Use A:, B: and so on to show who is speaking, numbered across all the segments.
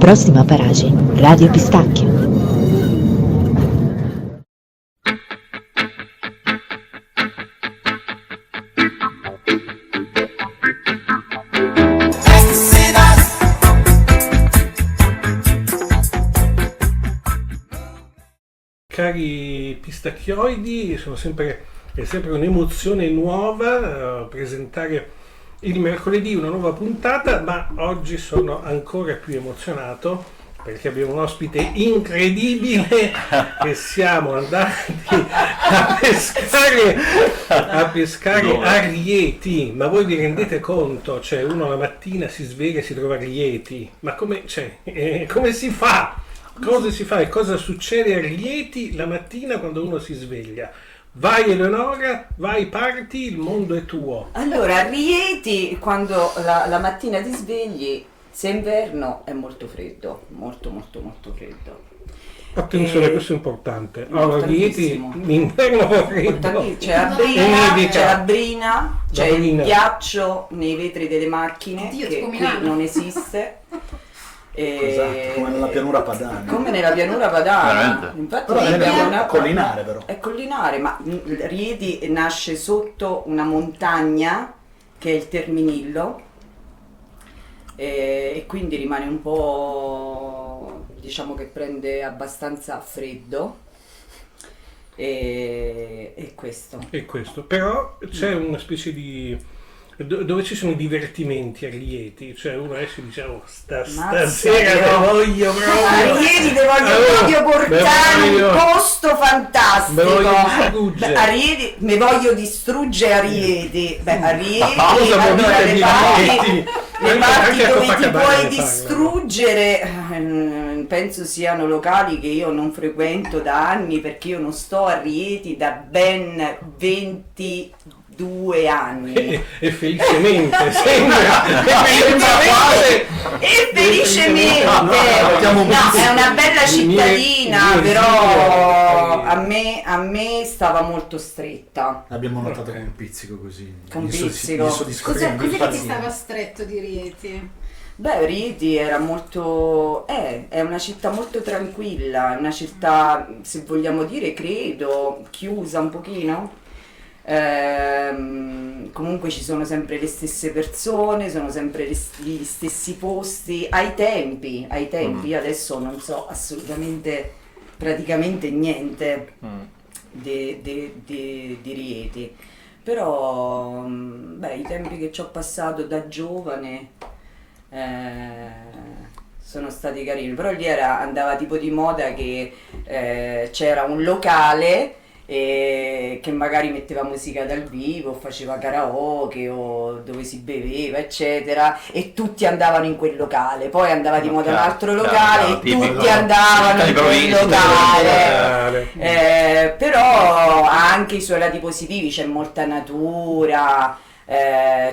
A: Prossima paragine, Radio Pistacchio.
B: Cari pistacchioidi, è sempre un'emozione nuova presentare il mercoledì una nuova puntata, ma oggi sono ancora più emozionato perché abbiamo un ospite incredibile che siamo andati a pescare a Rieti. Ma voi vi rendete conto? Cioè, uno la mattina si sveglia e si trova a Rieti, ma come si fa? Cosa si fa e cosa succede a Rieti la mattina quando uno si sveglia? Vai Eleonora, vai, parti, il mondo è tuo.
C: Allora, a Rieti, quando la mattina ti svegli, se è inverno è molto freddo, molto freddo.
B: Attenzione, questo è importante. Allora, Rieti, l'inverno fa freddo.
C: C'è la brina, c'è il ghiaccio nei vetri delle macchine, che qui non esiste.
D: Esatto, come nella pianura padana.
C: Come nella pianura padana. Infatti
D: però è collinare, però.
C: È collinare, ma Rieti nasce sotto una montagna che è il Terminillo e quindi rimane un po', diciamo che prende abbastanza freddo e questo.
B: E questo, però c'è una specie di... dove ci sono i divertimenti a Rieti, cioè uno esce e dice stasera te voglio proprio
C: a Rieti te voglio proprio portare un posto fantastico, a Rieti me voglio distruggere a Rieti. A Rieti allora le parti dove ti puoi distruggere penso siano locali che io non frequento da anni, perché io non sto a Rieti da ben 22 anni
B: e felicemente
C: è una bella cittadina, però a me stava molto stretta.
D: Abbiamo notato con un pizzico così.
E: Cos'è che ti stava stretto di Rieti?
C: Beh, Rieti era molto... è una città molto tranquilla, è una città, se vogliamo dire, credo, chiusa un pochino. Comunque ci sono sempre le stesse persone, sono sempre gli stessi posti ai tempi. Io adesso non so assolutamente, praticamente niente di Rieti, però i tempi che ci ho passato da giovane sono stati carini, però lì andava tipo di moda che c'era un locale che magari metteva musica dal vivo, faceva karaoke o dove si beveva eccetera, e tutti andavano in quel locale. Poi andava di moda un altro locale e tutti andavano in quel locale. Però ha anche i suoi lati positivi, c'è molta natura,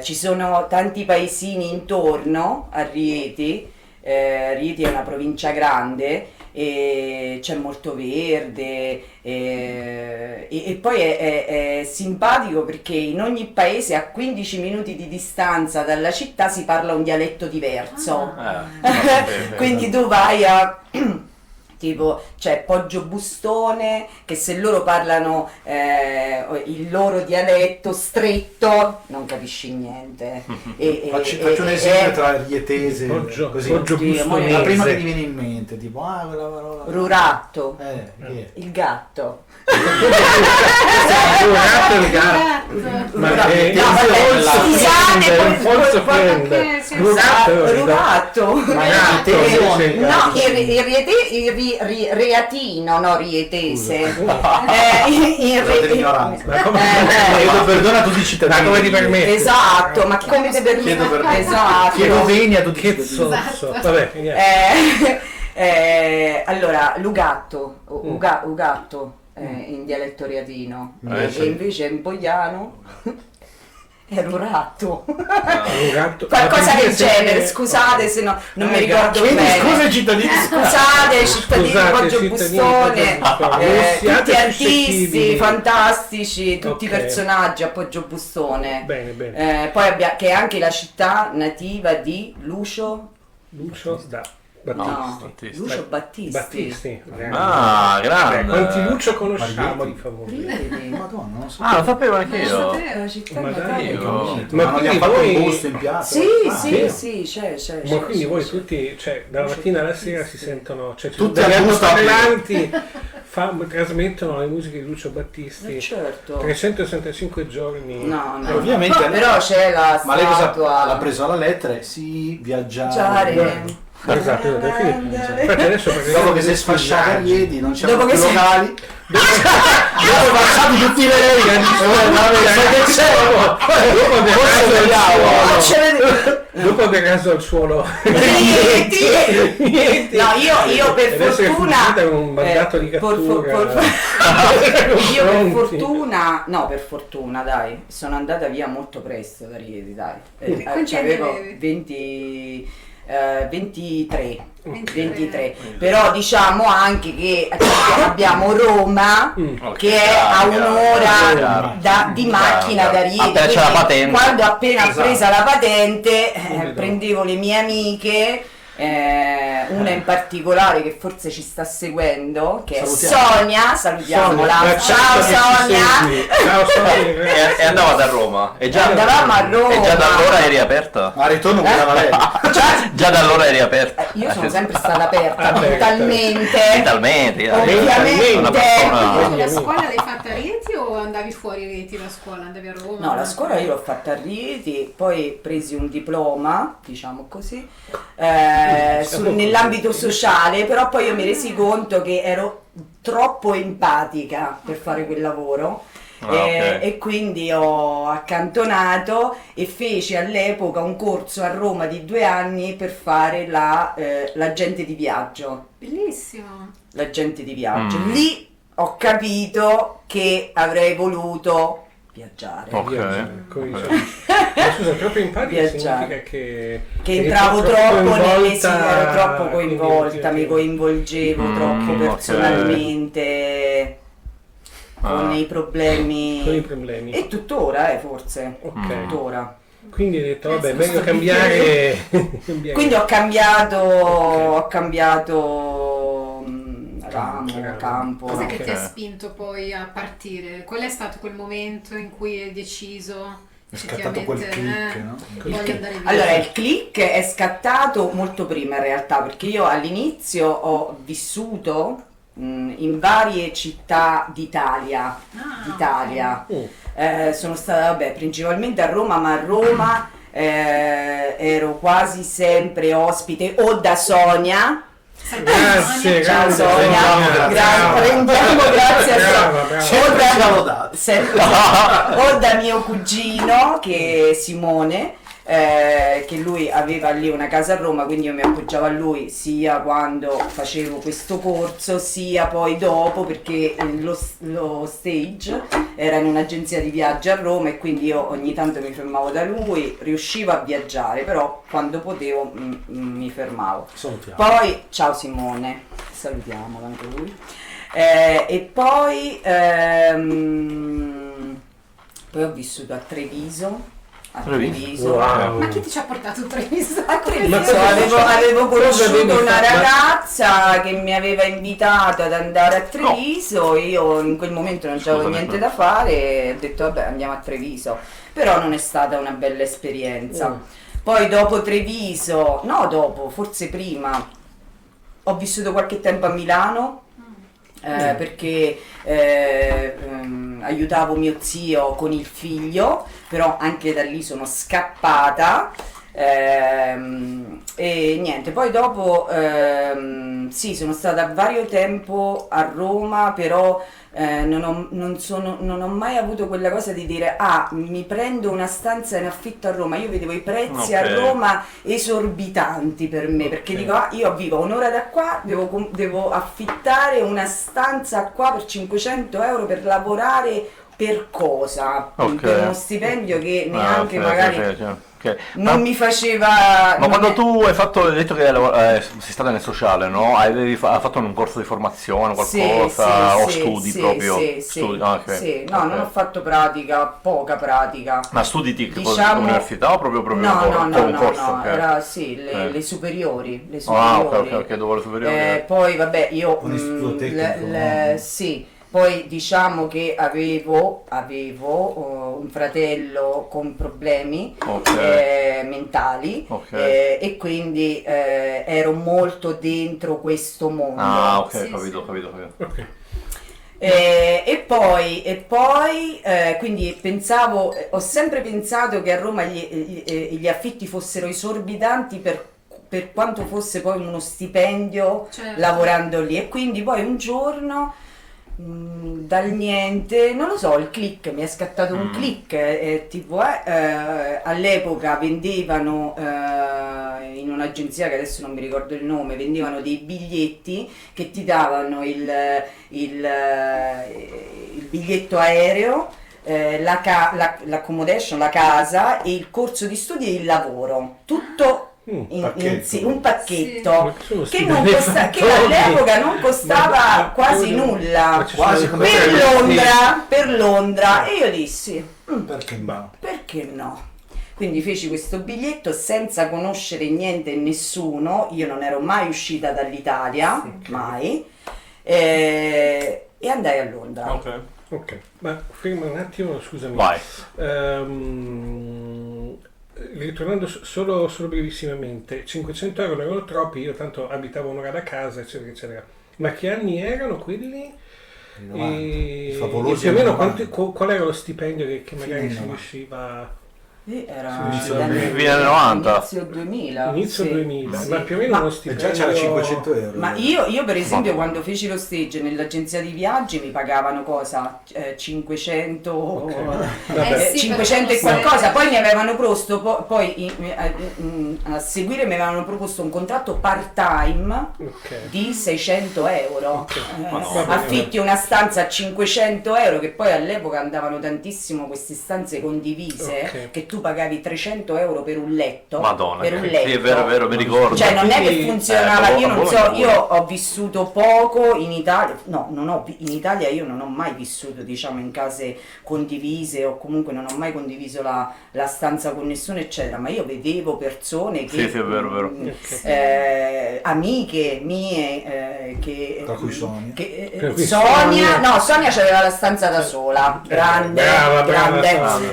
C: ci sono tanti paesini intorno a Rieti. Rieti è una provincia grande e c'è molto verde e poi è simpatico perché in ogni paese a 15 minuti di distanza dalla città si parla un dialetto diverso. Quindi tu vai a tipo c'è Poggio Bustone, che se loro parlano il loro dialetto stretto non capisci niente.
D: Faccio un esempio tra rietese
B: Poggio
D: Bustone, la prima che ti viene in mente, tipo quella parola.
C: Ruratto, il gatto. Ruratto. Il reatino, no, rietese.
D: Perdona tutti i cittadini.
B: Ma come ti permetti?
C: Esatto, ma come ti permetti? Esatto.
D: Chiedo venia a tutti i
B: cittadini. Vabbè,
C: allora, Ugatto in dialetto riatino e invece in boiano era un ratto. Qualcosa del genere, scusate se no non mi ricordo bene.
D: Scusa cittadini,
C: cittadini di Poggio Bustone, tutti artisti fantastici, tutti personaggi a Poggio Bustone.
B: Bene.
C: Poi che è anche la città nativa di Lucio
B: D'A. Battisti.
C: Lucio Battisti.
B: Battisti.
F: Ah, grande.
B: Quanti Lucio conosciamo
D: Marghetti.
B: di favore?
C: Vedi?
D: Madonna, non lo so.
F: Ah, lo sapevo anche io.
C: La città
B: Ma
C: natale.
F: io-
B: Ma
D: non gli
B: quindi
D: ha fatto
B: voi-
D: un busto in piazza?
C: Sì,
D: Ah,
C: sì,
B: sì.
C: sì, c'è.
B: Ma quindi voi tutti, cioè, dalla mattina alla sera si sentono, cioè,
D: Tutti
B: dagli
D: al busto
B: altoparlanti trasmettono le musiche di Lucio Battisti
C: Certo.
B: 365 giorni.
C: No,
D: E
C: no.
D: ovviamente
C: Però c'è la
D: ma lei cosa
C: statua.
D: l'ha preso alla lettera? Sì, viaggiare.
C: Viaggiare.
B: Esatto, quindi, infatti adesso
D: Dopo che si è sfasciata a Rieti, non c'erano
C: Dopo
D: più
C: che si-
D: locali. Dopo passati tutti i Reagan.
B: Dopo che caso al suolo. Niente.
C: No, io per
B: Adesso è
C: fortuna
B: fuggita con un mandato di cattura.
C: io per
B: Confronti.
C: fortuna, no, per fortuna, dai, sono andata via molto presto da Rieti, dai.
E: Quanti anni
C: Avevo
E: avevi?
C: 23. 23. Però diciamo anche che abbiamo Roma che è a un'ora di macchina da Rieti.
F: Appena c'è la
C: quindi
F: patente.
C: quando appena ho presa la patente
B: Subito.
C: prendevo le mie amiche, una in particolare che forse ci sta seguendo, che
D: Salutiamo.
C: è Sonia, salutiamola.
B: Sonia,
C: Ciao Sonia!
B: Ciao Sonia.
F: E andava a Roma. E già,
C: Andavamo a Roma.
F: E già da allora eri aperta?
D: Ma al ritorno guidava lei.
F: Già da allora eri aperta?
C: Io sono sempre stata aperta
B: Aperta.
C: mentalmente.
F: Mentalmente.
C: Ovviamente.
F: Una
E: Ma
F: persona...
E: tu la scuola l'hai fatta a Rieti o andavi fuori Rieti la scuola? Andavi a Roma?
C: No, la scuola io l'ho fatta a Rieti, poi presi un diploma, diciamo così, nell'ambito sociale, però poi io mi resi conto che ero troppo empatica per fare quel lavoro.
F: Ah, ok.
C: E quindi ho accantonato e feci all'epoca un corso a Roma di 2 anni per fare l'agente di viaggio.
E: Bellissimo.
C: L'agente di viaggio. Lì ho capito che avrei voluto viaggiare.
F: Ok.
B: Ma scusa, troppo empatica
C: Viaggiare.
B: significa che
C: Entravo
B: eri
C: troppo
B: coinvolta,
C: ero troppo
B: quindi
C: coinvolta,
B: ti-
C: mi coinvolgevo troppo
F: ok.
C: personalmente con i problemi.
B: con i problemi.
C: E tuttora, forse.
B: Ok.
C: Tuttora.
B: Quindi hai detto, vabbè, meglio cambiare.
C: Quindi ho cambiato
B: Campo.
C: campo.
E: Cos'è che
B: Ok.
E: ti ha spinto poi a partire? Qual è stato quel momento in cui hai deciso
D: È scattato quel click, no?
E: voglio andare via?
C: Allora, il click è scattato molto prima in realtà, perché io all'inizio ho vissuto in varie città d'Italia. Sono stata, vabbè, principalmente a Roma, ma a Roma ero quasi sempre ospite o da Sonia.
B: Grazie,
C: Ciao
B: grande
C: Sonia, rendiamo grazie a
B: Brava,
C: Sonia.
B: brava.
C: O da mio cugino che è Simone, che lui aveva lì una casa a Roma, quindi io mi appoggiavo a lui sia quando facevo questo corso sia poi dopo, perché lo stage era in un'agenzia di viaggio a Roma e quindi io ogni tanto mi fermavo da lui, riuscivo a viaggiare, però quando potevo mi fermavo.
D: Salutiamo.
C: Poi, ciao Simone, salutiamolo anche lui. E poi ho vissuto a Treviso.
B: Wow.
E: Ma chi ti ci ha portato Treviso?
C: A Treviso
B: Ma cosa
C: avevo
B: cosa avevi
C: conosciuto una
B: fatto?
C: ragazza che mi aveva invitato ad andare a Treviso, io in quel momento non avevo
F: Scusami,
C: niente da fare e ho detto vabbè andiamo a Treviso, però non è stata una bella esperienza. Poi dopo Treviso, forse prima, ho vissuto qualche tempo a Milano. Perché aiutavo mio zio con il figlio, però anche da lì sono scappata e niente, poi dopo sì, sono stata vario tempo a Roma, però non ho mai avuto quella cosa di dire mi prendo una stanza in affitto a Roma. Io vedevo i prezzi a
F: Ok.
C: Roma esorbitanti per me, perché dico io vivo un'ora da qua, devo affittare una stanza qua per 500 euro per lavorare per cosa?
F: Ok.
C: Per uno stipendio che neanche
F: ok,
C: magari
F: ok.
C: non mi faceva...
F: Ma
C: non
F: quando
C: è-
F: tu hai detto che sei stata nel sociale, no? Hai fatto un corso di formazione, qualcosa, o studi proprio?
C: Sì,
F: Studi,
C: sì,
F: ah, ok.
C: sì. No,
F: Ok.
C: non ho fatto pratica, poca pratica.
F: Ma studi di che cosa?
C: Diciamo-
F: Università o proprio
C: No, no,
F: un
C: no,
F: corso?
C: no,
F: ok.
C: era sì, le,
F: Ok.
C: le superiori, le
F: Ah, ok,
C: superiori.
F: ok, dopo le superiori.
C: Poi vabbè, io
D: Un istituto tecnico,
C: sì, poi diciamo che avevo un fratello con problemi
F: Ok.
C: mentali,
F: Ok.
C: e quindi ero molto dentro questo mondo.
F: Ah, ok,
E: Sì,
F: capito,
E: sì.
F: capito.
B: Ok.
C: E poi, quindi pensavo, ho sempre pensato che a Roma gli affitti fossero esorbitanti per quanto fosse poi uno stipendio
E: Certo.
C: lavorando lì, e quindi poi un giorno dal niente, non lo so, il click, mi è scattato un click, tipo all'epoca vendevano in un'agenzia che adesso non mi ricordo il nome, vendevano dei biglietti che ti davano il biglietto aereo, l'accommodation, la casa e il corso di studi e il lavoro, tutto
D: pacchetto.
C: un pacchetto
B: Ma sono
C: che, non
B: stipendi
C: che
B: fantomi.
C: all'epoca non costava
B: Ma-
C: quasi
B: ma-
C: nulla
B: ma ci
D: Quasi
B: sono
D: come
B: cose-
C: per Londra, e io dissi
D: Perché no?
C: perché no? Quindi feci questo biglietto senza conoscere niente e nessuno, io non ero mai uscita dall'Italia, mai, e andai a Londra.
F: Ok.
B: Ok, ma ferma un attimo, scusami.
F: Vai.
B: Ritornando solo brevissimamente, 500 euro erano troppi, io tanto abitavo un'ora da casa, eccetera, eccetera. Ma che anni erano quelli?
D: I 90, i
B: E
D: favolosi
B: più o meno
D: anni 90.
B: qual era lo stipendio che magari
D: Fine
B: si
D: 90.
B: riusciva
C: Era
D: Inizio
C: gli anni-
D: 2000.
F: Fine anni 90.
C: inizio 2000.
B: inizio
C: sì,
B: 2000,
C: sì.
B: ma più o meno
C: Ma-
B: uno
D: E
B: stipendio...
D: già c'era 500 euro.
C: Ma io per esempio
F: Ma-
C: quando feci lo stage nell'agenzia di viaggi mi pagavano cosa? 500,
B: Vabbè.
E: sì,
C: 500 e
E: però non
C: qualcosa,
E: sempre.
C: poi mi avevano proposto, a seguire mi avevano proposto un contratto part time
B: Ok.
C: di 600 euro.
B: Ma no, va bene,
C: Affitti una stanza a 500 euro, che poi all'epoca andavano tantissimo queste stanze condivise,
B: Ok.
C: che tu pagavi 300 euro per un letto.
F: Madonna,
C: per un
F: sì,
C: letto.
F: è vero, mi ricordo.
C: Cioè non è che
B: Quindi-
C: funzionava,
F: a
C: io non
F: Bologna
C: so,
F: pure.
C: io ho vissuto poco in Italia, no, in Italia io non ho mai vissuto, diciamo, in case condivise, o comunque non ho mai condiviso la stanza con nessuno, eccetera, ma io vedevo persone che...
F: Sì, è vero.
C: amiche mie, che...
D: Tra cui Sonia.
B: Per cui
C: Sonia,
B: Sonia-
C: no, Sonia c'aveva la stanza da sola, grande,
B: brava,
C: grande.
B: Sonia.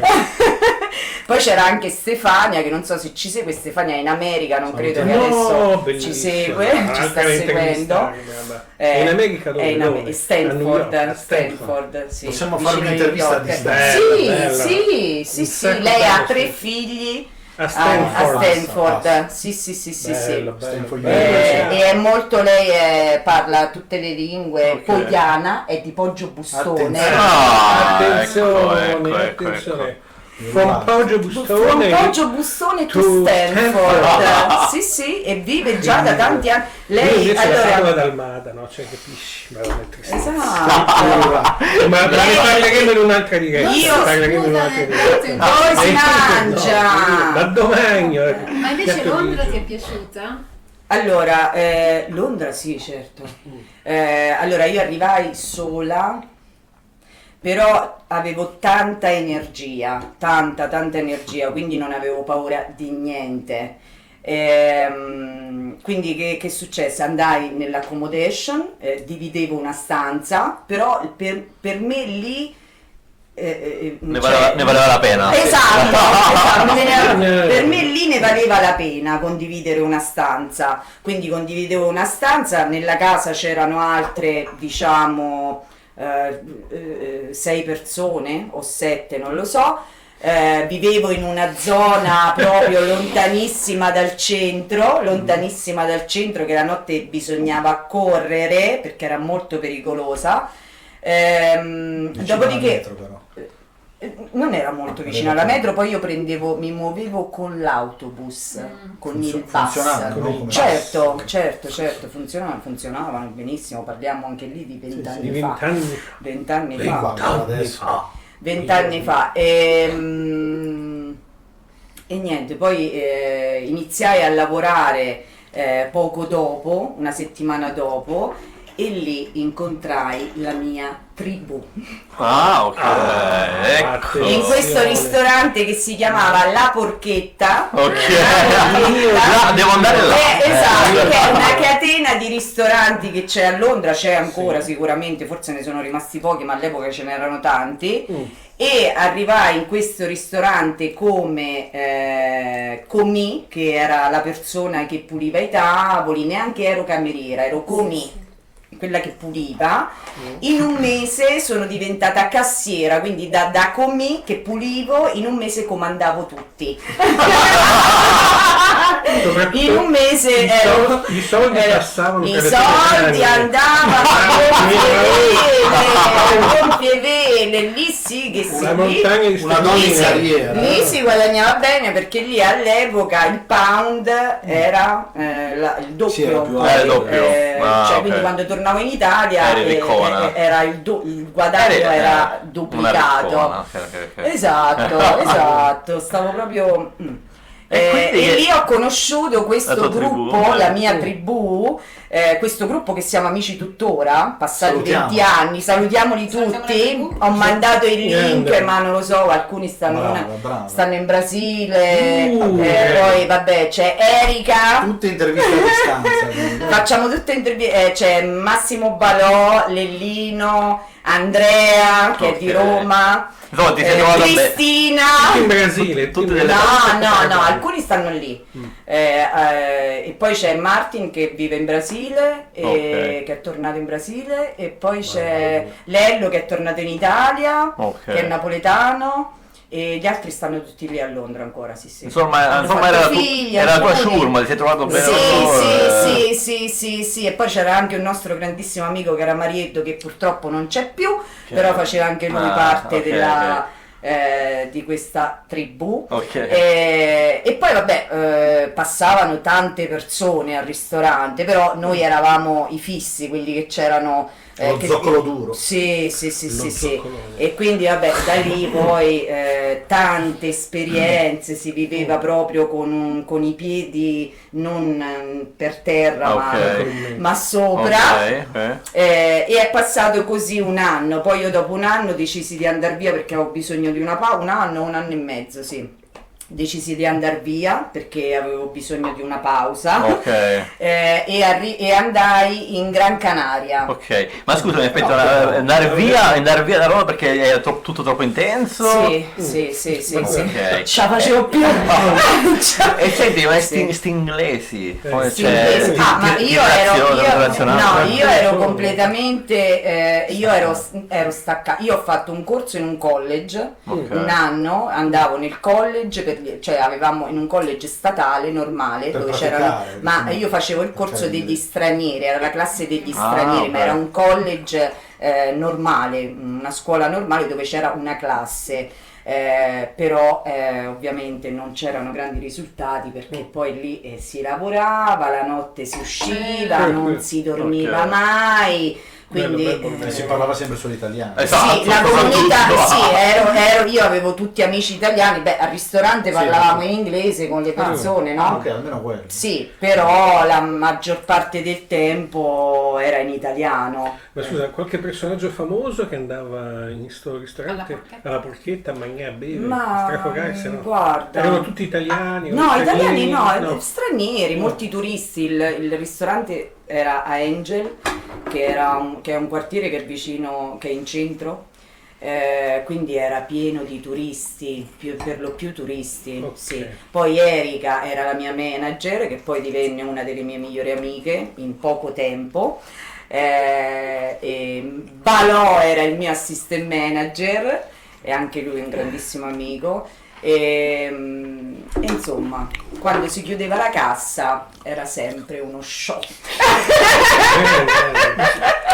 C: Poi c'era anche Stefania, che non so se ci segue, Stefania è in America, non credo che
B: No,
C: adesso ci
B: bellissima.
C: segue, ci sta
B: Anche
C: seguendo.
B: intervistare, vabbè. È in America dove?
C: È in
B: Dove?
C: Stanford,
B: A New York, a
C: Stanford, sì,
D: Possiamo
C: vicino
D: fare
C: a
D: un'intervista
C: New York.
D: a distanza.
C: Sì,
B: Bella.
C: sì,
B: Un
C: sì,
B: sacco
C: lei ha
B: bello,
C: 3
B: sì.
C: figli
B: A
C: a
B: Stanford.
C: Stanford,
D: Basta.
C: sì.
B: Bello,
D: Stanford
B: bello.
C: E è molto, lei parla tutte le lingue,
F: Ok.
C: pogliana, è di Poggio Bustone.
D: Attenzione.
B: Attenzione,
F: ecco.
B: attenzione. From Poggio
C: From
B: Bustone
C: Poggio Bustone to
B: to
C: Stanford. Sì, e vive già da tanti anni.
B: Io
C: Lei
B: invece la favola
C: allora.
B: d'Almada, no? Cioè, capisci? Veramente tristezza.
C: Esatto.
B: Ma ne parleremo in un'altra diretta.
C: Io-
B: ne parleremo in un'altra diretta.
C: Poi si mangia.
B: Da domani.
E: Ma invece
B: Piatto
E: Londra
B: grigio.
E: ti è piaciuta?
C: Allora, Londra sì, certo. Allora io arrivai sola, però avevo tanta energia, tanta energia, quindi non avevo paura di niente. Quindi che successe? Andai nell'accommodation, dividevo una stanza, però per me lì...
F: Ne valeva la pena.
C: Esatto, per me lì ne valeva la pena condividere una stanza, quindi condividevo una stanza, nella casa c'erano altre, diciamo, 6 persone o 7, non lo so. Vivevo in una zona proprio lontanissima dal centro, che la notte bisognava correre perché era molto pericolosa. Dopodiché
D: Metro, però.
C: non era molto vicino alla metro, poi io mi muovevo con l'autobus, con il bus.
D: Funzionava, no? Come
C: Certo, funzionavano benissimo, parliamo anche lì di 20
B: Di
C: anni fa.
B: 20 anni.
C: 20 anni
D: E
C: fa.
D: qua, adesso.
C: 20 anni fa. E niente, poi iniziai a lavorare poco dopo, una settimana dopo, e lì incontrai la mia tribù.
F: Ah, ok. Ecco.
C: In questo ristorante che si chiamava La Porchetta.
F: Ok.
C: La Porchetta,
F: Devo andare là.
C: esatto, che è una catena di ristoranti che c'è a Londra, c'è ancora sicuramente, forse ne sono rimasti pochi, ma all'epoca ce n'erano tanti. E arrivai in questo ristorante come comì, che era la persona che puliva i tavoli, neanche ero cameriera, ero comì, quella che puliva. In un mese sono diventata cassiera, quindi da comì che pulivo, in un mese comandavo tutti. In un mese
B: i soldi passavano
C: i
B: per le
C: soldi
B: tue mani.
C: andavano a gonfie vele, lì sì che
B: Una
C: sì,
B: montagna di
D: Una
B: sterline.
D: donna carriera.
C: lì si guadagnava bene, perché lì all'epoca il pound era il doppio,
D: Sì, era più
F: alto. Il doppio. Ah,
C: cioè
F: ok.
C: quindi quando tornavo in Italia
F: Eri riccona.
C: era il guadagno era duplicato.
F: Una riccona, ok.
C: Esatto, stavo proprio.
F: E quindi
C: E lì ho conosciuto questo
F: la tua
C: gruppo,
F: tribù?
C: la mia tribù, questo gruppo che siamo amici tuttora, passati
D: Salutiamo.
C: 20 anni, salutiamoli
E: Salutiamo la
C: tutti.
E: tribù.
C: Ho mandato il link,
B: Grande.
C: ma non lo so, alcuni stanno,
D: Brava.
C: stanno in Brasile,
B: Ok.
C: poi vabbè c'è Erika.
D: Tutte interviste a distanza.
C: Facciamo tutte interviste, c'è Massimo Balò, Lellino, Andrea che è di
F: Ok.
C: Roma,
F: Insomma, ti sei trovata bene.
C: Cristina.
B: In Brasile,
F: Tutte
B: tutte
F: delle
C: No, alcuni stanno lì. E poi c'è Martin che vive in Brasile,
F: Ok.
C: che è tornato in Brasile, e poi c'è Lello che è tornato in Italia,
F: Ok.
C: che è napoletano, e gli altri stanno tutti lì a Londra ancora, sì.
F: Insomma
C: Hanno fatto
F: era,
C: figli,
F: era la tua
C: alcuni.
F: ciurma, ti sei trovato bene
C: Sì,
F: con loro,
C: sì, e poi c'era anche un nostro grandissimo amico che era Marietto, che purtroppo non c'è più,
F: Che-
C: però faceva anche lui
F: Ah,
C: parte
F: ok,
C: di questa tribù.
F: Ok.
C: E poi vabbè, passavano tante persone al ristorante, però noi eravamo i fissi, quelli che c'erano.
D: Lo zoccolo duro.
C: Sì.
B: Lo zoccolo.
C: E quindi vabbè, da lì poi tante esperienze, si viveva proprio con i piedi non per terra,
F: Ok.
C: ma sopra.
F: Ok.
C: E è passato così un anno, poi io dopo un anno decisi di andare via perché avevo bisogno di una pausa, un anno e mezzo, sì. Decisi di andare via perché avevo bisogno di una pausa.
F: Ok.
C: E andai in Gran Canaria.
F: Ok, ma scusami, aspetta, andare via da Roma perché è tutto troppo intenso?
C: Sì.
F: Ok.
C: Ce la facevo più.
F: E senti, ma
C: Sì.
F: sti inglesi? Come
C: Sì,
F: c'è?
C: ma io ero
B: Persone.
C: completamente, io ero staccata. Io ho fatto un corso in un college,
F: Ok.
C: un anno, andavo nel college, cioè avevamo in un college statale normale
D: Per
C: dove
D: praticare,
C: c'erano, ma
D: diciamo.
C: io facevo il corso
D: Ok.
C: degli stranieri, era la classe degli
F: Ah,
C: stranieri, ma
F: ok.
C: era un college normale, una scuola normale dove c'era una classe. Però ovviamente non c'erano grandi risultati perché poi lì si lavorava, la notte si usciva, non si dormiva
F: Ok.
C: mai, quindi
B: Bello.
D: Si parlava sempre solo italiano.
F: Esatto.
C: sì, la comunità,
F: soprattutto.
C: io avevo tutti amici italiani, al ristorante parlavamo in inglese con le persone, no?
D: Ok, almeno quello.
C: Sì, però la maggior parte del tempo era in italiano.
B: Ma scusa, qualche personaggio famoso che andava in sto ristorante
E: Alla Porchetta?
B: alla Porchetta a mangiare, a bere,
C: Ma
B: strafogarsi, no?
C: guarda,
B: Erano tutti italiani? o
C: no,
B: stranieri?
C: italiani no, stranieri, molti turisti. Il ristorante era a Angel, che è un quartiere che è vicino, che è in centro, quindi era pieno di turisti, per lo più turisti.
B: Ok.
C: Sì. Poi Erika era la mia manager, che poi divenne una delle mie migliori amiche in poco tempo. E Balò era il mio assistant manager, e anche lui è un grandissimo amico. E insomma, quando si chiudeva la cassa era sempre uno show.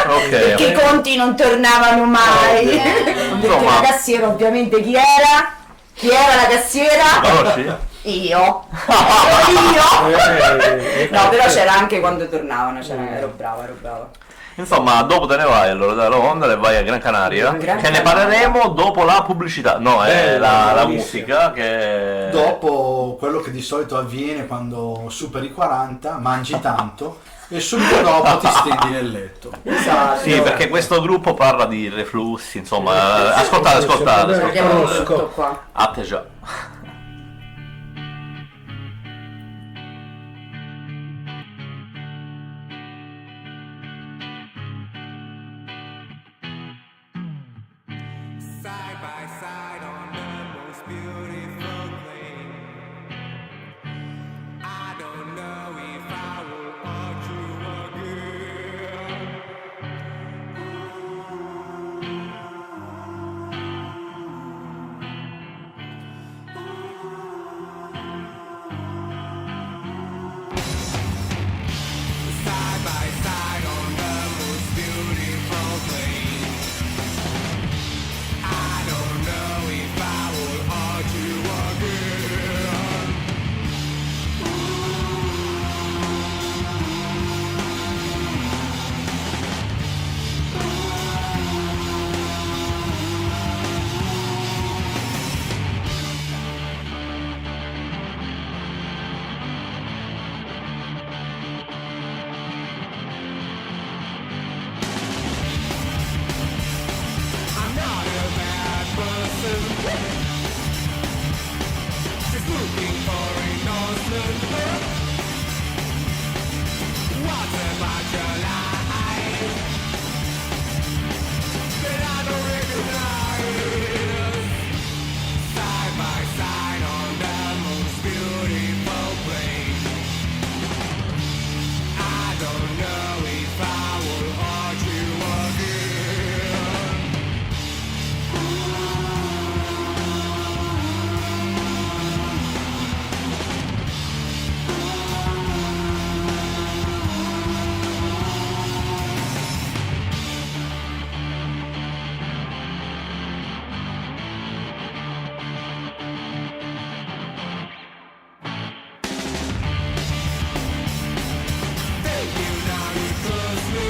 F: Ok.
C: Perché i conti non tornavano mai. Perché
F: Insomma.
C: la cassiera, ovviamente, chi era? Chi era la cassiera?
F: Conosci?
C: Io. Ero io. No, però c'era anche quando tornavano, ero brava.
F: Insomma, dopo te ne vai allora da Londra e vai a Gran Canaria,
C: Gran
F: che ne
C: Canaria.
F: parleremo dopo la pubblicità, no, è
B: Bella,
F: la
B: bellissima.
F: musica che...
D: Dopo quello che di solito avviene quando superi i 40, mangi tanto e subito dopo ti stendi nel letto.
C: Esatto.
F: Sì, perché questo gruppo parla di reflussi, insomma, ascoltate.
C: Abbiamo
B: Conosco.
C: tutto qua.
F: A te già.
G: Side by side on the most beautiful plane. I don't know if I will hurt you again. Side by side on the most beautiful plane. I don't know if I will hurt you again. I'm not a bad person. Just looking for innocent love. What about your life that I don't recognize? Side by side on the most beautiful plane. I don't know if I will hurt you again. Thank you, now you trust me.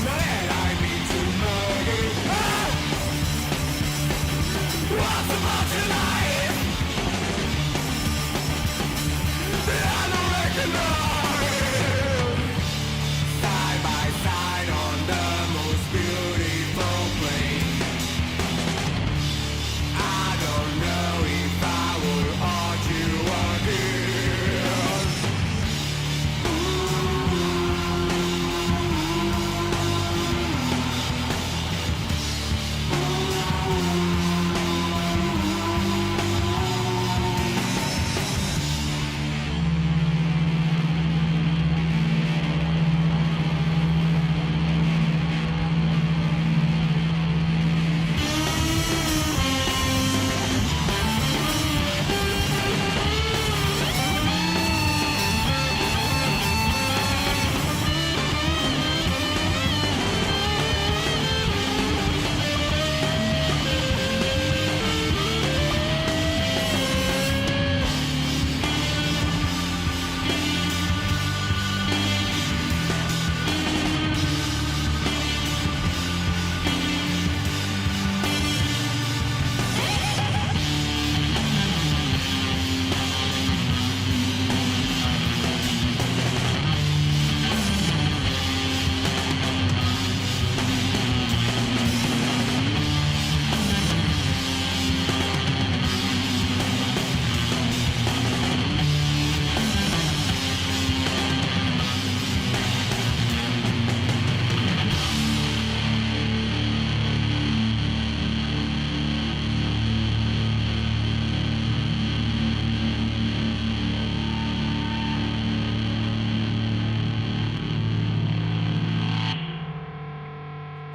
G: Now that I need to know you. Ah! What's about your life that I don't recognize? Side by side on the most beautiful plane. I don't know if I will hurt you again.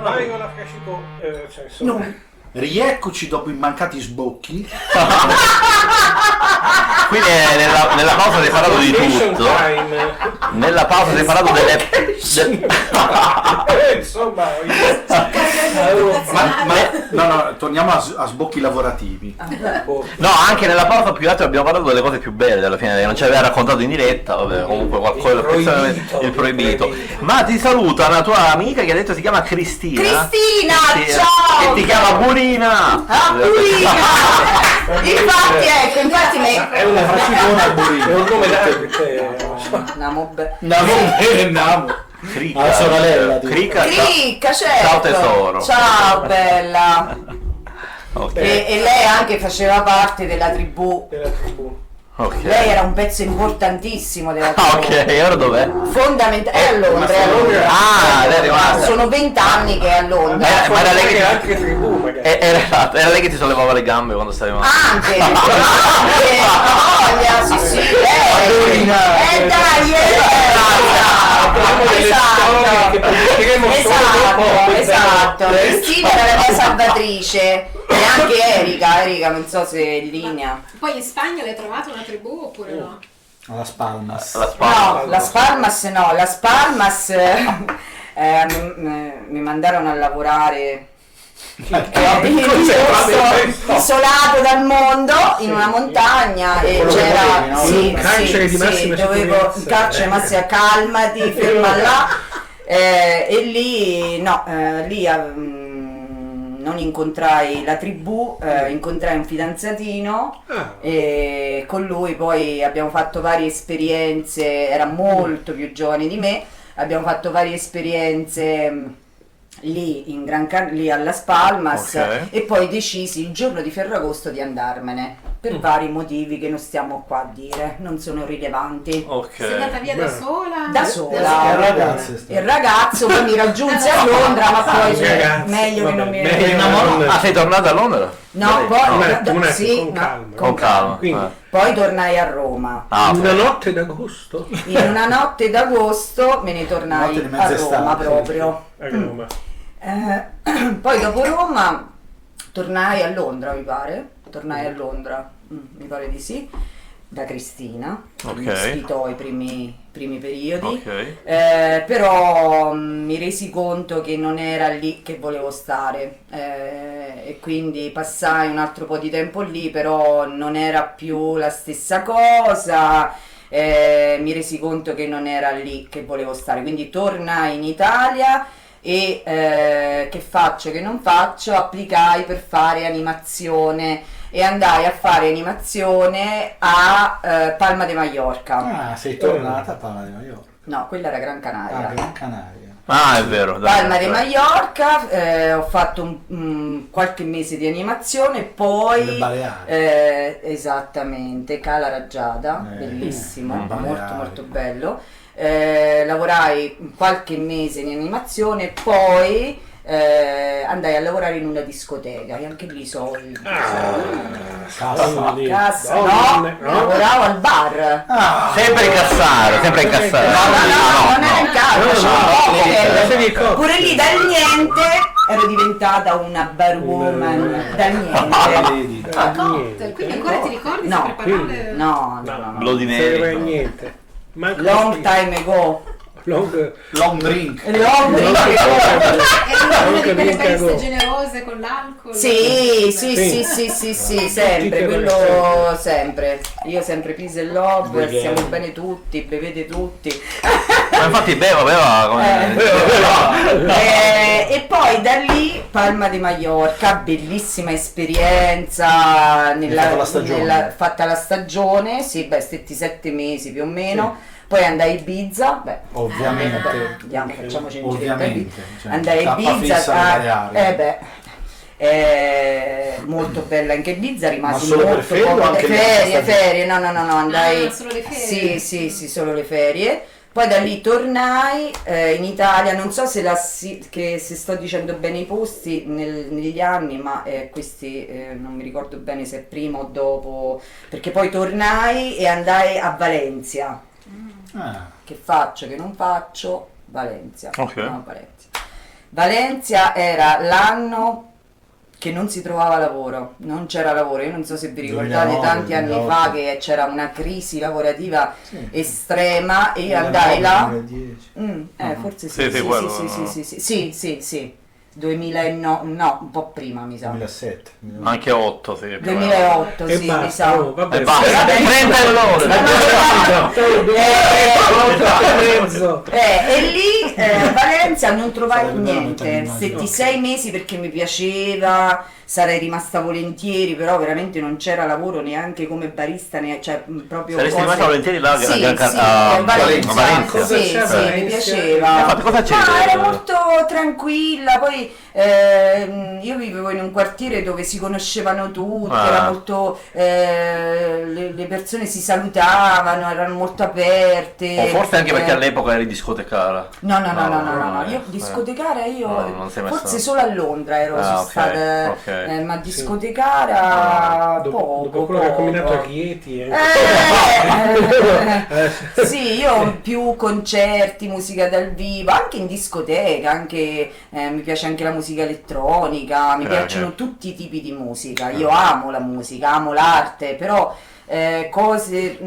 B: Vai con la Frascico, cioè, insomma.
D: No. Rieccoci dopo i mancati sbocchi.
F: Quindi nella pausa hai parlato di
B: Vacation
F: tutto.
B: time.
F: Nella pausa hai parlato delle...
B: Insomma,
D: No, torniamo a sbocchi lavorativi.
F: No, anche nella pausa più altro abbiamo parlato delle cose più belle alla fine, che non ci aveva raccontato in diretta, vabbè, comunque qualcosa il proibito. Ma ti saluta una tua amica che ha detto si chiama Cristina.
C: Ciao!
F: Che ti chiama Burina!
C: Burina! Infatti
D: È una frasicona al
B: È
D: burino.
B: un nome d'arte.
D: Namo.
F: Crica,
D: La sorella di-
F: Crica,
C: Cricca, certo!
F: ciao tesoro.
C: Ciao bella!
F: Ok,
C: E lei anche faceva parte della tribù.
B: Della tribù.
F: ok.
C: Lei era un pezzo importantissimo della tribù.
F: Ah, ok, ora dov'è?
C: Fondamentale. È a Londra, è a Londra.
F: Ah, lei è rimasta.
C: Sono 20 anni che è a Londra.
F: Ma era lei che
B: Anche tribù, magari.
F: era lei che ti sollevava le gambe quando stavi male.
C: Anche, voglia, sì, lei. Dai, esatto. Cristina era la mia salvatrice e anche Erika, non so se è in linea.
E: Poi in Spagna l'hai trovata una tribù oppure no?
D: Alla Spalmas.
F: La spalla.
C: No, la Spalmas mi mandarono a lavorare isolato dal mondo in una montagna e
D: Quello che
C: c'era
D: volevi, no?
B: Un carcere di massima
C: dovevo
B: sicurezza.
C: un carcere massima, calmati, ferma là. E lì non incontrai la tribù, incontrai un fidanzatino e con lui poi abbiamo fatto varie esperienze, era molto più giovane di me, abbiamo fatto varie esperienze lì lì alla Spalmas,
F: Ok.
C: e poi decisi il giorno di Ferragosto di andarmene per vari motivi che non stiamo qua a dire, non sono rilevanti.
E: Sei andata
F: Ok.
E: via da sola?
C: Da sola.
D: Ragazzi,
C: Il ragazzo poi mi raggiunse a Londra, ma poi meglio che non mi
F: Ah, sei tornata a Londra?
C: No, poi
B: Un attimo,
C: sì,
B: con
C: no,
B: calma.
F: Con calma.
B: Quindi,
C: Poi tornai a Roma.
F: Ah,
B: una
F: ok.
B: notte d'agosto
C: In una notte d'agosto me ne tornai
D: Notte di
C: a
D: mezz'estate,
C: Roma
D: sì.
C: proprio.
B: a Roma.
C: Poi dopo Roma tornai a Londra, mi pare. Tornai a Londra, mi pare di sì, da Cristina.
F: Ok.
C: Mi ospitò i primi periodi.
F: Ok.
C: Però mi resi conto che non era lì che volevo stare, e quindi passai un altro po' di tempo lì, però non era più la stessa cosa. Mi resi conto che non era lì che volevo stare, quindi tornai in Italia e che faccio, che non faccio, applicai per fare animazione e andai a fare animazione a Palma de Mallorca.
D: Ah, sei tornata a Palma di Mallorca.
C: No, quella era Gran Canaria.
D: Gran Canaria.
F: Ah, è vero. dai.
C: Palma de Mallorca, ho fatto qualche mese di animazione, poi
D: Le Baleari.
C: esattamente, Cala Raggiata, bellissimo, molto
D: Baleari.
C: molto bello. Lavorai qualche mese in animazione, poi andai a lavorare in una discoteca e anche lì soldi.
B: Quindi,
C: Cassa,
B: donne,
C: no, lavoravo al bar.
F: Sempre incassare, sempre incassare.
C: Non era in casa,
B: una serie di cose.
C: pure lì dal niente ero diventata una barwoman, dal niente.
D: Vedi.
E: Cocktail, quindi ancora ti ricordi
C: No,
E: se prepararle?
C: No.
F: Bloody
B: Non serve a
F: Mary.
B: niente. Manco
C: Long time ago.
B: Long
D: Long drink.
C: Long time ago.
E: Era una di quelle
B: Long
E: bariste
B: ago.
E: generose con l'alcol?
C: Sì,
B: Sì.
C: sempre,
B: Tutti
C: quello sempre. Io sempre peace and love,
D: Weekend.
C: stiamo bene tutti, bevete tutti.
F: Ma infatti beva come...
C: E poi da lì Palma di Mallorca, bellissima esperienza
D: fatto la stagione?
C: fatta la stagione, sì, beh, stetti 7 mesi più o meno. Poi andai a Ibiza, beh,
D: Ovviamente.
C: andiamo, facciamoci un giro.
D: Ovviamente. Cioè,
C: Andai a
D: tappa
C: Ibiza,
D: fissa alle Baleari.
C: Molto bella anche Ibiza, rimasi
D: Ma solo per
C: molto
D: ferie o
C: poco.
D: anche le altre
C: Ferie, no, andai.
E: Ah, solo le ferie?
C: Sì, solo le ferie. Poi da lì tornai in Italia, non so se, se sto dicendo bene i posti negli anni, ma questi non mi ricordo bene se è prima o dopo, perché poi tornai e andai a Valencia. Che faccio, che non faccio? Valencia.
F: Ok.
C: No, Valencia era l'anno che non si trovava lavoro, non c'era lavoro. Io non so se vi ricordate
D: 2009,
C: tanti anni
D: 2008.
C: fa che c'era una crisi lavorativa estrema e io andai là.
D: 2010.
C: Forse sì,
F: Sì, quello, no?
C: sì. 2009, no, un po' prima mi sa.
D: 2007.
F: Anche 8, sì.
C: 2008,
B: E
C: sì, mi
B: basta,
C: sa.
B: oh, vabbè.
F: E basta,
C: Vabbè.
F: 30
C: E lì a Valencia non trovai
D: Sarebbe veramente
C: niente,
D: un'immagine.
C: stetti 6 mesi perché mi piaceva, sarei rimasta volentieri, però veramente non c'era lavoro neanche come barista, cioè proprio
F: Saresti
C: cose-
F: rimasta volentieri là
C: Sì,
F: a
C: Valencia,
F: Valencia.
B: Cosa
C: sì,
B: c'è a
C: sì, mi
B: Valencia?
C: piaceva.
F: Infatti, cosa c'è?
C: Ma era molto tranquilla, poi io vivevo in un quartiere dove si conoscevano tutti,
F: Ah.
C: era molto, le persone si salutavano, erano molto aperte.
F: O forse anche perché
C: Eh,
F: all'epoca eri discotecara.
C: No, io discotecara
F: No, non sei mai
C: forse
F: stato.
C: solo a Londra ero
F: Ah,
C: sono
F: ok,
C: stata,
F: ok.
C: ma discotecara
B: Dopo
C: poco.
B: quello che ha combinato a
C: poco.
B: Rieti.
C: Sì, io ho più concerti, musica dal vivo, anche in discoteca, anche mi piace anche la musica elettronica, mi
F: Ok,
C: piacciono
F: ok.
C: tutti i tipi di musica. Io amo la musica, amo l'arte, però cose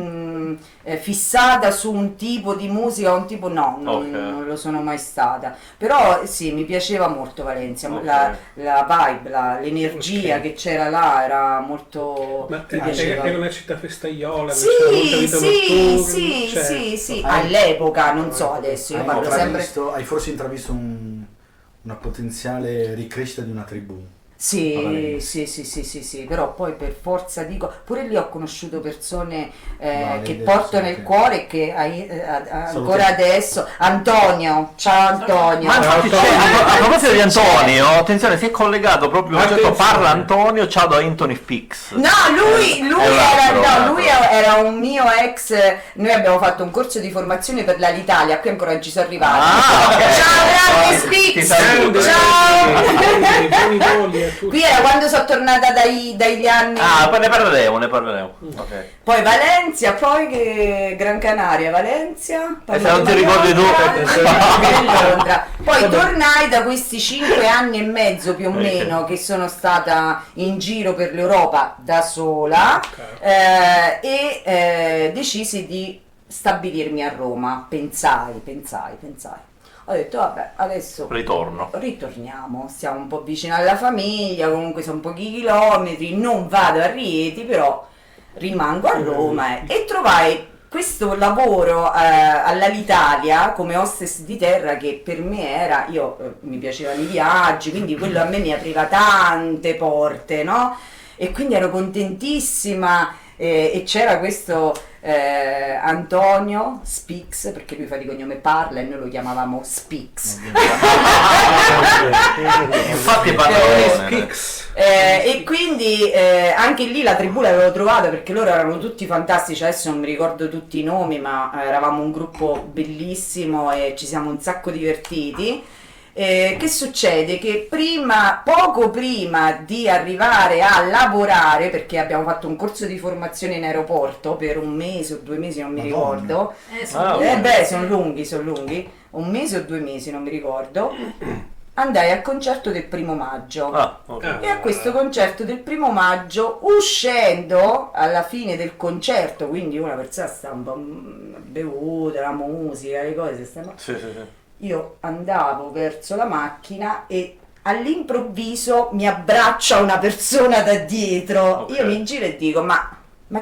C: fissata su un tipo di musica, un tipo no,
F: Ok.
C: non lo sono mai stata. Però sì, mi piaceva molto Valencia,
F: Ok.
C: la vibe, l'energia
B: Ok.
C: che c'era là era molto...
B: Ma
C: mi piaceva.
B: era una città festaiola, c'era molta
C: Sì,
B: vita
C: sì,
B: notturna,
C: sì,
B: cioè-
C: sì, sì,
D: Hai-
C: all'epoca, non so adesso, io
D: Hai,
C: parlo sempre...
D: hai forse intravisto una potenziale ricrescita di una tribù.
C: Sì,
D: Vabbè.
C: sì, però poi per forza dico, pure lì ho conosciuto persone
D: Vale,
C: che
D: adesso,
C: porto nel
D: ok.
C: cuore e che ancora
D: Salutiamo.
C: adesso, Antonio, ciao Antonio.
F: Ma infatti c'è, a proposito di Antonio, attenzione, si è collegato proprio un certo
B: Attenzione.
F: parla Antonio, ciao da Anthony Fix.
C: No, lui
F: È un altro,
C: era, no, lui
F: un altro.
C: era un mio ex, noi abbiamo fatto un corso di formazione per l'Italia, qui ancora non ci sono arrivati.
F: Ah, ok.
C: Ciao grande
F: Ti
C: Spix,
F: saluto.
C: ciao! Qui era quando sono tornata dagli anni.
F: Ah, poi ne parleremo. Ok.
C: Poi Valencia, poi che Gran Canaria, Valencia.
F: E se non ti ricordi tu,
C: Londra. Poi tornai da questi 5 anni e mezzo più o meno che sono stata in giro per l'Europa da sola e decisi di stabilirmi a Roma. Pensai. Ho detto vabbè, adesso ritorniamo, stiamo un po' vicino alla famiglia, comunque sono pochi chilometri, non vado a Rieti, però rimango a Roma e trovai questo lavoro all'Alitalia come hostess di terra che per me era, mi piacevano i viaggi, quindi quello a me mi apriva tante porte, no? E quindi ero contentissima e c'era questo Antonio Spix, perché lui fa di cognome Parla e noi lo chiamavamo Spix.
F: Infatti parla
C: E quindi anche lì la tribù l'avevo trovata perché loro erano tutti fantastici, adesso non mi ricordo tutti i nomi, ma eravamo un gruppo bellissimo e ci siamo un sacco divertiti. Che succede? Che poco prima di arrivare a lavorare, perché abbiamo fatto un corso di formazione in aeroporto per 1 mese o 2 mesi, non mi
D: Madonna.
C: ricordo. Sono lunghi, 1 mese o 2 mesi, non mi ricordo. Andai al concerto del 1° maggio.
F: ok.
C: E a questo concerto del 1° maggio, uscendo alla fine del concerto, quindi una persona stava un po' bevuta, la musica, le cose,
F: Sì.
C: io andavo verso la macchina e all'improvviso mi abbraccia una persona da dietro.
F: Ok.
C: Io mi giro e dico ma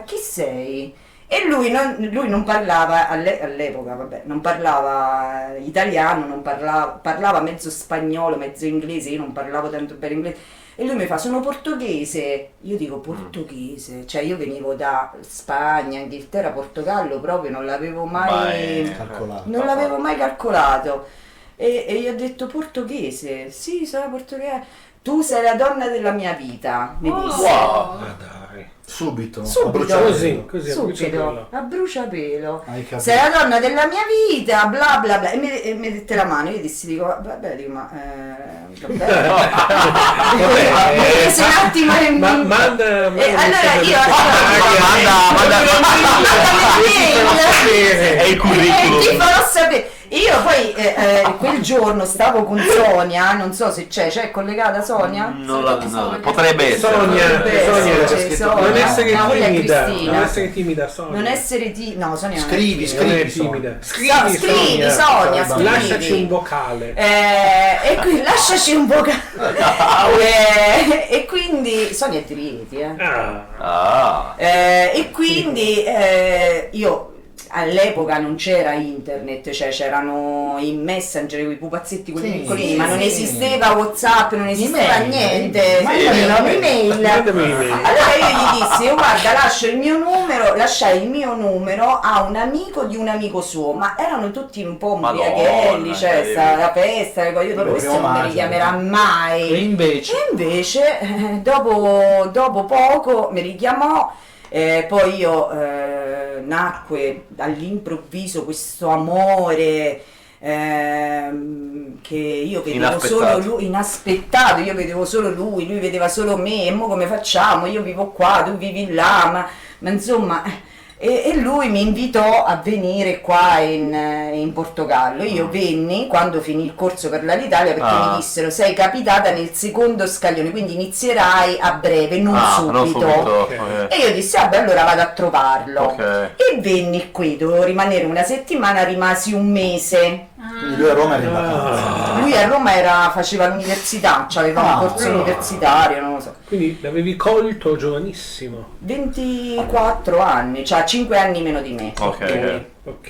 C: chi sei? E lui non parlava all'epoca, vabbè, non parlava italiano, non parlava mezzo spagnolo, mezzo inglese, io non parlavo tanto bene inglese. E lui mi fa, sono portoghese. Io dico portoghese, cioè io venivo da Spagna, Inghilterra, Portogallo, proprio non l'avevo mai
D: Calcolato.
C: non l'avevo mai calcolato. E gli ho detto portoghese, sì, sono portoghese. Tu sei la donna della mia vita, mi disse.
F: Wow.
B: Ma dai.
D: Subito. a
C: Subito.
D: bruciapelo.
B: Così, a
C: Subito,
B: bruciapelo.
C: a bruciapelo.
D: Hai capito.
C: Sei la donna della mia vita, bla bla bla. E mi dette la mano, io dico, vabbè, dico, ma vabbè. Mi prese un attimo e
B: Manda
C: allora io
F: Manda
C: è
F: il curriculum.
C: ti farò sapere. Io poi quel giorno stavo con Sonia, non so se c'è collegata Sonia?
F: Non potrebbe essere.
B: Non essere
C: No, quella è
B: timida,
C: Cristina.
B: non essere timida, Sonia.
C: Non essere no, Sonia non è
D: Scrivi,
B: Non è
D: scrivi.
B: timida.
C: Scrivi, Sonia, scrivi.
B: Lasciaci un vocale.
C: E qui lasciaci un po'. E quindi Sonia è di Rieti,
F: Ah.
C: e quindi io all'epoca non c'era internet, cioè c'erano i messenger, i pupazzetti quelli
D: Sì,
C: piccolini,
D: sì,
C: ma non
D: sì.
C: esisteva WhatsApp, non esisteva
D: Email.
C: niente,
D: Email.
C: un'email.
B: Mandami un'email.
C: Allora io gli dissi, guarda, lasciai il mio numero a un amico di un amico suo, ma erano tutti un po' ubriachelli,
F: Madonna,
C: cioè sta la festa, io dico, questo non me li chiamerà mai.
D: E invece?
C: E invece dopo poco mi richiamò, poi io nacque all'improvviso questo amore che io vedevo
F: Inaspettato.
C: solo lui, inaspettato, io vedevo solo lui vedeva solo me, e mo come facciamo? Io vivo qua, tu vivi là, ma insomma... E lui mi invitò a venire qua in Portogallo. Io venni quando finì il corso per l'Alitalia, perché mi dissero sei capitata nel secondo scaglione, quindi inizierai a breve, non subito.
F: Ok.
C: E io dissi vabbè, allora vado a trovarlo.
F: Ok.
C: E venni qui, dovevo rimanere una settimana, rimasi un mese.
D: Quindi lui a Roma era in vacanza.
C: Lui a Roma faceva l'università, aveva un corso universitario, non lo so.
B: Quindi l'avevi colto giovanissimo.
C: 24 anni, cioè 5 anni meno di me.
F: Ok.
B: Ok.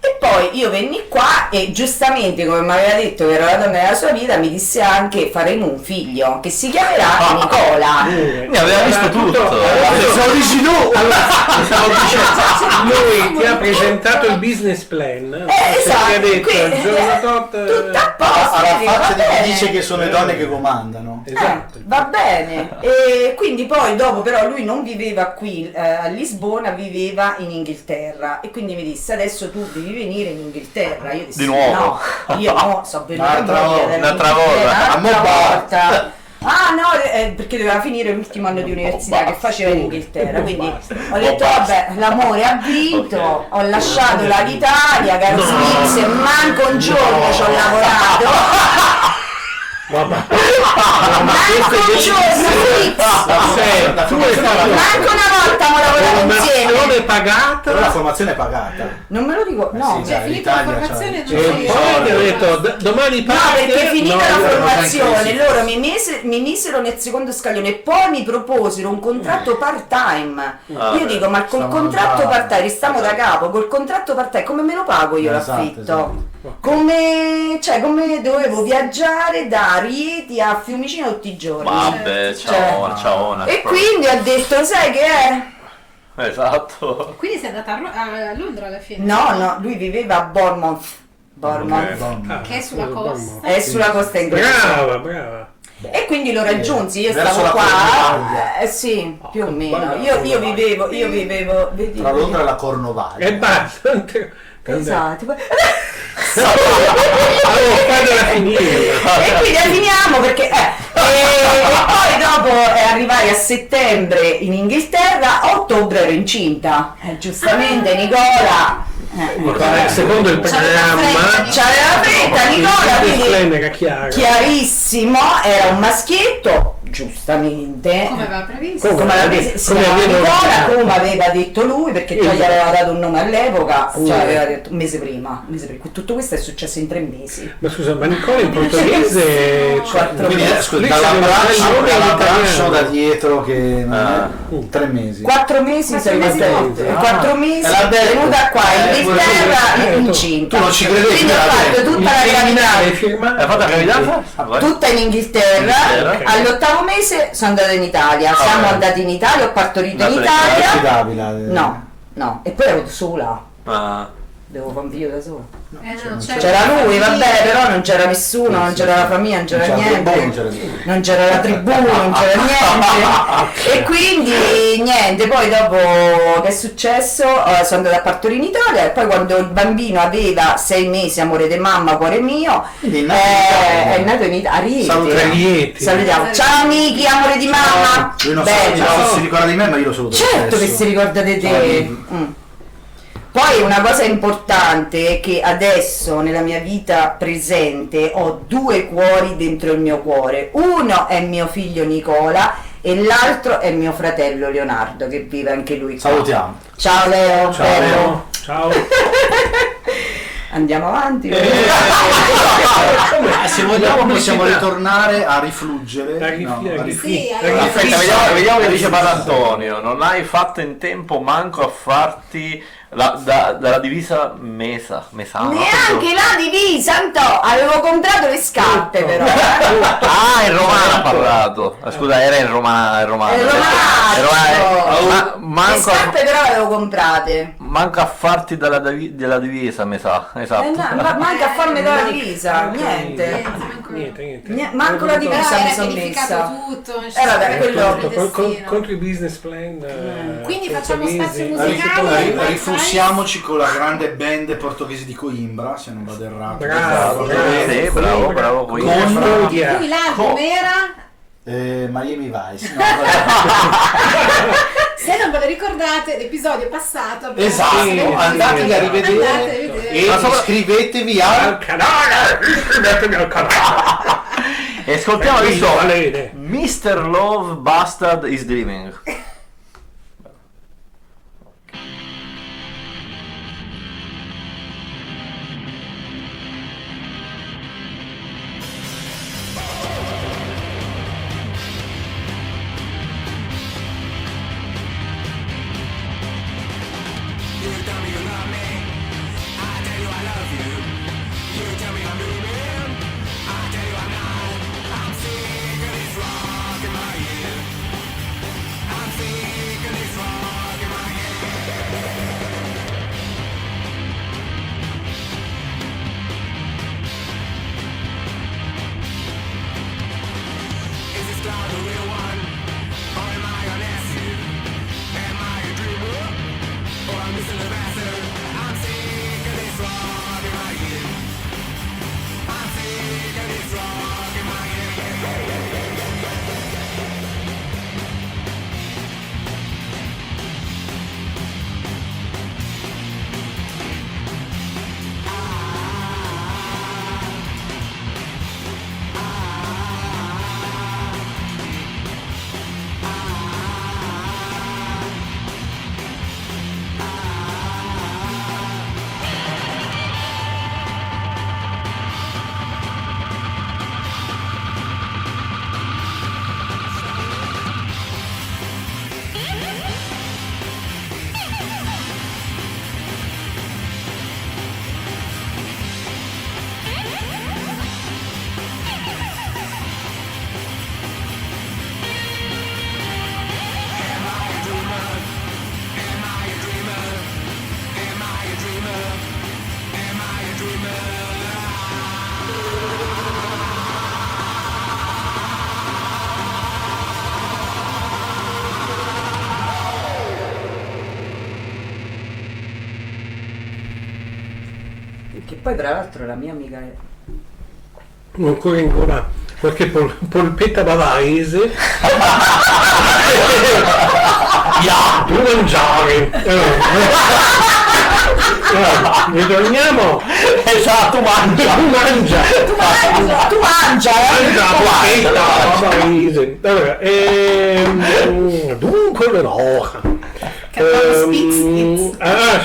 C: E poi io venni qua e giustamente, come mi aveva detto che era la donna della sua vita, mi disse anche faremo un figlio che si chiamerà Nicola.
F: Ne aveva visto tutto.
D: Se lo dici tu!
B: Stavo dicendo, lui ti ha presentato il business plan,
C: Esatto,
B: ti ha detto
C: qui-
B: il giorno tot,
C: tutto a posto.
D: Alla
C: dico,
D: faccia
C: va
D: di chi
C: bene.
D: dice che sono le donne che comandano.
B: esatto.
C: Va bene, e quindi poi dopo però lui non viveva qui a Lisbona, viveva in Inghilterra, e quindi mi disse adesso tu devi venire in Inghilterra. Io dissi
F: Di nuovo?
C: no, io no, so venuta
F: un'altra volta.
C: volta. Ah no, perché doveva finire l'ultimo anno di università che faceva in Inghilterra, quindi ho detto vabbè, l'amore ha vinto,
F: Ok.
C: ho lasciato l'Italia, caro Smix, manco un giorno ci ho lavorato.
B: Vabbè.
C: Manco un giorno, Smix.
B: Tu hai fatto
C: Manco una volta abbiamo lavorato insieme.
B: formazione
D: Però la
B: pagata
D: formazione è pagata.
C: Non me lo ricordo, no.
D: Sì,
E: Cioè,
D: dai,
E: finita la
D: l'Italia,
E: formazione
D: cioè,
E: non
B: e
E: sei
B: poi mi ha detto domani
C: No,
B: parte.
C: perché finita
B: No,
C: la
B: io ero
C: formazione,
D: anche
C: loro mi misero nel secondo scaglione e poi mi proposero un contratto part-time. Io dico, ma col
D: Stiamo
C: contratto
D: lontano.
C: part-time, stiamo da capo, col contratto part-time, come me lo pago io
D: Esatto,
C: l'affitto?
D: esatto.
C: Come dovevo viaggiare da Rieti a Fiumicino tutti i giorni.
F: Vabbè, ciao.
C: E quindi ho detto, sai che è?
F: Esatto.
E: Quindi sei andata a Londra alla fine?
C: No, lui viveva a Bournemouth. Bournemouth.
D: Donna.
E: Che è sulla costa.
C: È sulla costa inglese.
B: Brava.
C: E quindi lo raggiunsi, io
D: Verso
C: stavo
D: la
C: qua,
D: Cornovaglia.
C: sì, più o meno.
B: guarda,
C: Io vivevo, vedi,
D: Tra Londra e la Cornovaglia.
B: E basta.
C: esatto.
B: Allora, fatela finire.
C: E quindi finiamo perché e poi dopo arrivai a settembre in Inghilterra, a ottobre ero incinta. Giustamente Nicola.
B: Secondo il programma,
C: C'aveva fretta Nicola,
B: il
C: quindi
B: plan era chiaro.
C: chiarissimo, era un maschietto, giustamente.
E: Come aveva previsto?
C: Come come aveva detto lui, perché già gli aveva dato un nome all'epoca, cioè aveva detto un mese prima. Tutto questo è successo in 3 mesi.
B: Ma scusa, ma Nicola in portoghese, cioè,
D: Quindi scusa,
B: lui
D: dall'abbraccio
B: c'aveva il nome
D: dall'abbraccio da
B: italiano.
D: dietro che 3 mesi.
C: 4 mesi sei
E: mesi
C: venuta.
E: dopo.
C: 4 mesi
D: l'ha
C: è
D: detto.
C: venuta qua in Inghilterra incinta.
D: Tu non ci credevi,
C: Quindi ho
D: l'ha
C: fatto
D: detto.
C: tutta la gravidanza.
F: Hai fatto la gravidanza?
C: Tutta in Inghilterra,
F: Ok.
C: all'8° mese sono andata in Italia, siamo andati in Italia, ho partorito in
F: Andate in
C: Italia.
D: Affidabile.
C: No, e poi ero sola,
F: Ah.
C: devo fare un figlio da sola.
E: No,
C: C'era lui, vabbè, però non c'era nessuno, non c'era la famiglia, non c'era niente, non c'era la tribù, non c'era niente. E quindi niente, poi dopo che è successo sono andata a partorire in Italia, e poi quando il bambino aveva 6 mesi, amore di mamma, cuore mio,
D: Quindi è nato in Italia.
C: è nato in Italia, a Rieti.
D: Salutiamo.
B: Rieti.
C: Salutiamo. Ciao amici, amore di mamma.
D: Lui non so
C: Bello.
D: se si ricorda di me, ma io lo saluto.
C: Certo che
D: spesso.
C: si ricorda di
D: Ciao,
C: te.
D: amici.
C: Poi una cosa importante è che adesso nella mia vita presente ho 2 cuori dentro il mio cuore. Uno è mio figlio Nicola e l'altro è mio fratello Leonardo, che vive anche lui qua.
D: Salutiamo.
C: Ciao Leo,
B: Ciao
C: bello.
B: Leo. Ciao.
C: Andiamo avanti.
D: Se vogliamo possiamo ritornare a rifluggere.
E: Sì,
F: Aspetta, vediamo che dice Padre Antonio. Non hai fatto in tempo manco a farti dalla divisa mesana.
C: Neanche la divisa, Anto, avevo comprato le scarpe però.
F: Ah, in romano ha parlato. Scusa, era in romano.
C: Le scarpe però le avevo comprate.
F: Manca a farti della divisa, mi sa. Esatto.
C: Manca a farmi della divisa, niente.
B: Niente.
C: Manco la
E: Però
C: divisa mi
E: era
C: sono
E: pianificato
C: messa.
E: tutto.
C: Vabbè, quello-
B: Contro i business plan.
E: Quindi facciamo
B: portoghesi.
E: spazio musicale.
D: Rifussiamoci con la grande band portoghese di Coimbra, se non vado errato.
B: Bravo,
F: Sì, bravo.
D: Con
E: Cui l'album era,
D: Miami Vice. No,
E: se non ve lo ricordate, l'episodio passato. abbiamo
D: esatto,
E: visto-
D: andatevi a
E: Andate a
D: rivedere
E: vedere.
D: e iscrivetevi
B: Al canale! Iscrivetevi al canale!
F: E ascoltiamo adesso
B: Valene.
F: Mr. Love Bastard is Dreaming.
C: Che poi tra l'altro la mia amica è...
B: Ancora qualche polpetta bavaese. Tu mangiare. Ritorniamo.
F: Esatto, mangia.
B: Mangia.
C: Tu mangia,
B: Mangia polpetta bavaese. Allora, dunque le roca.
E: Che fanno Spix.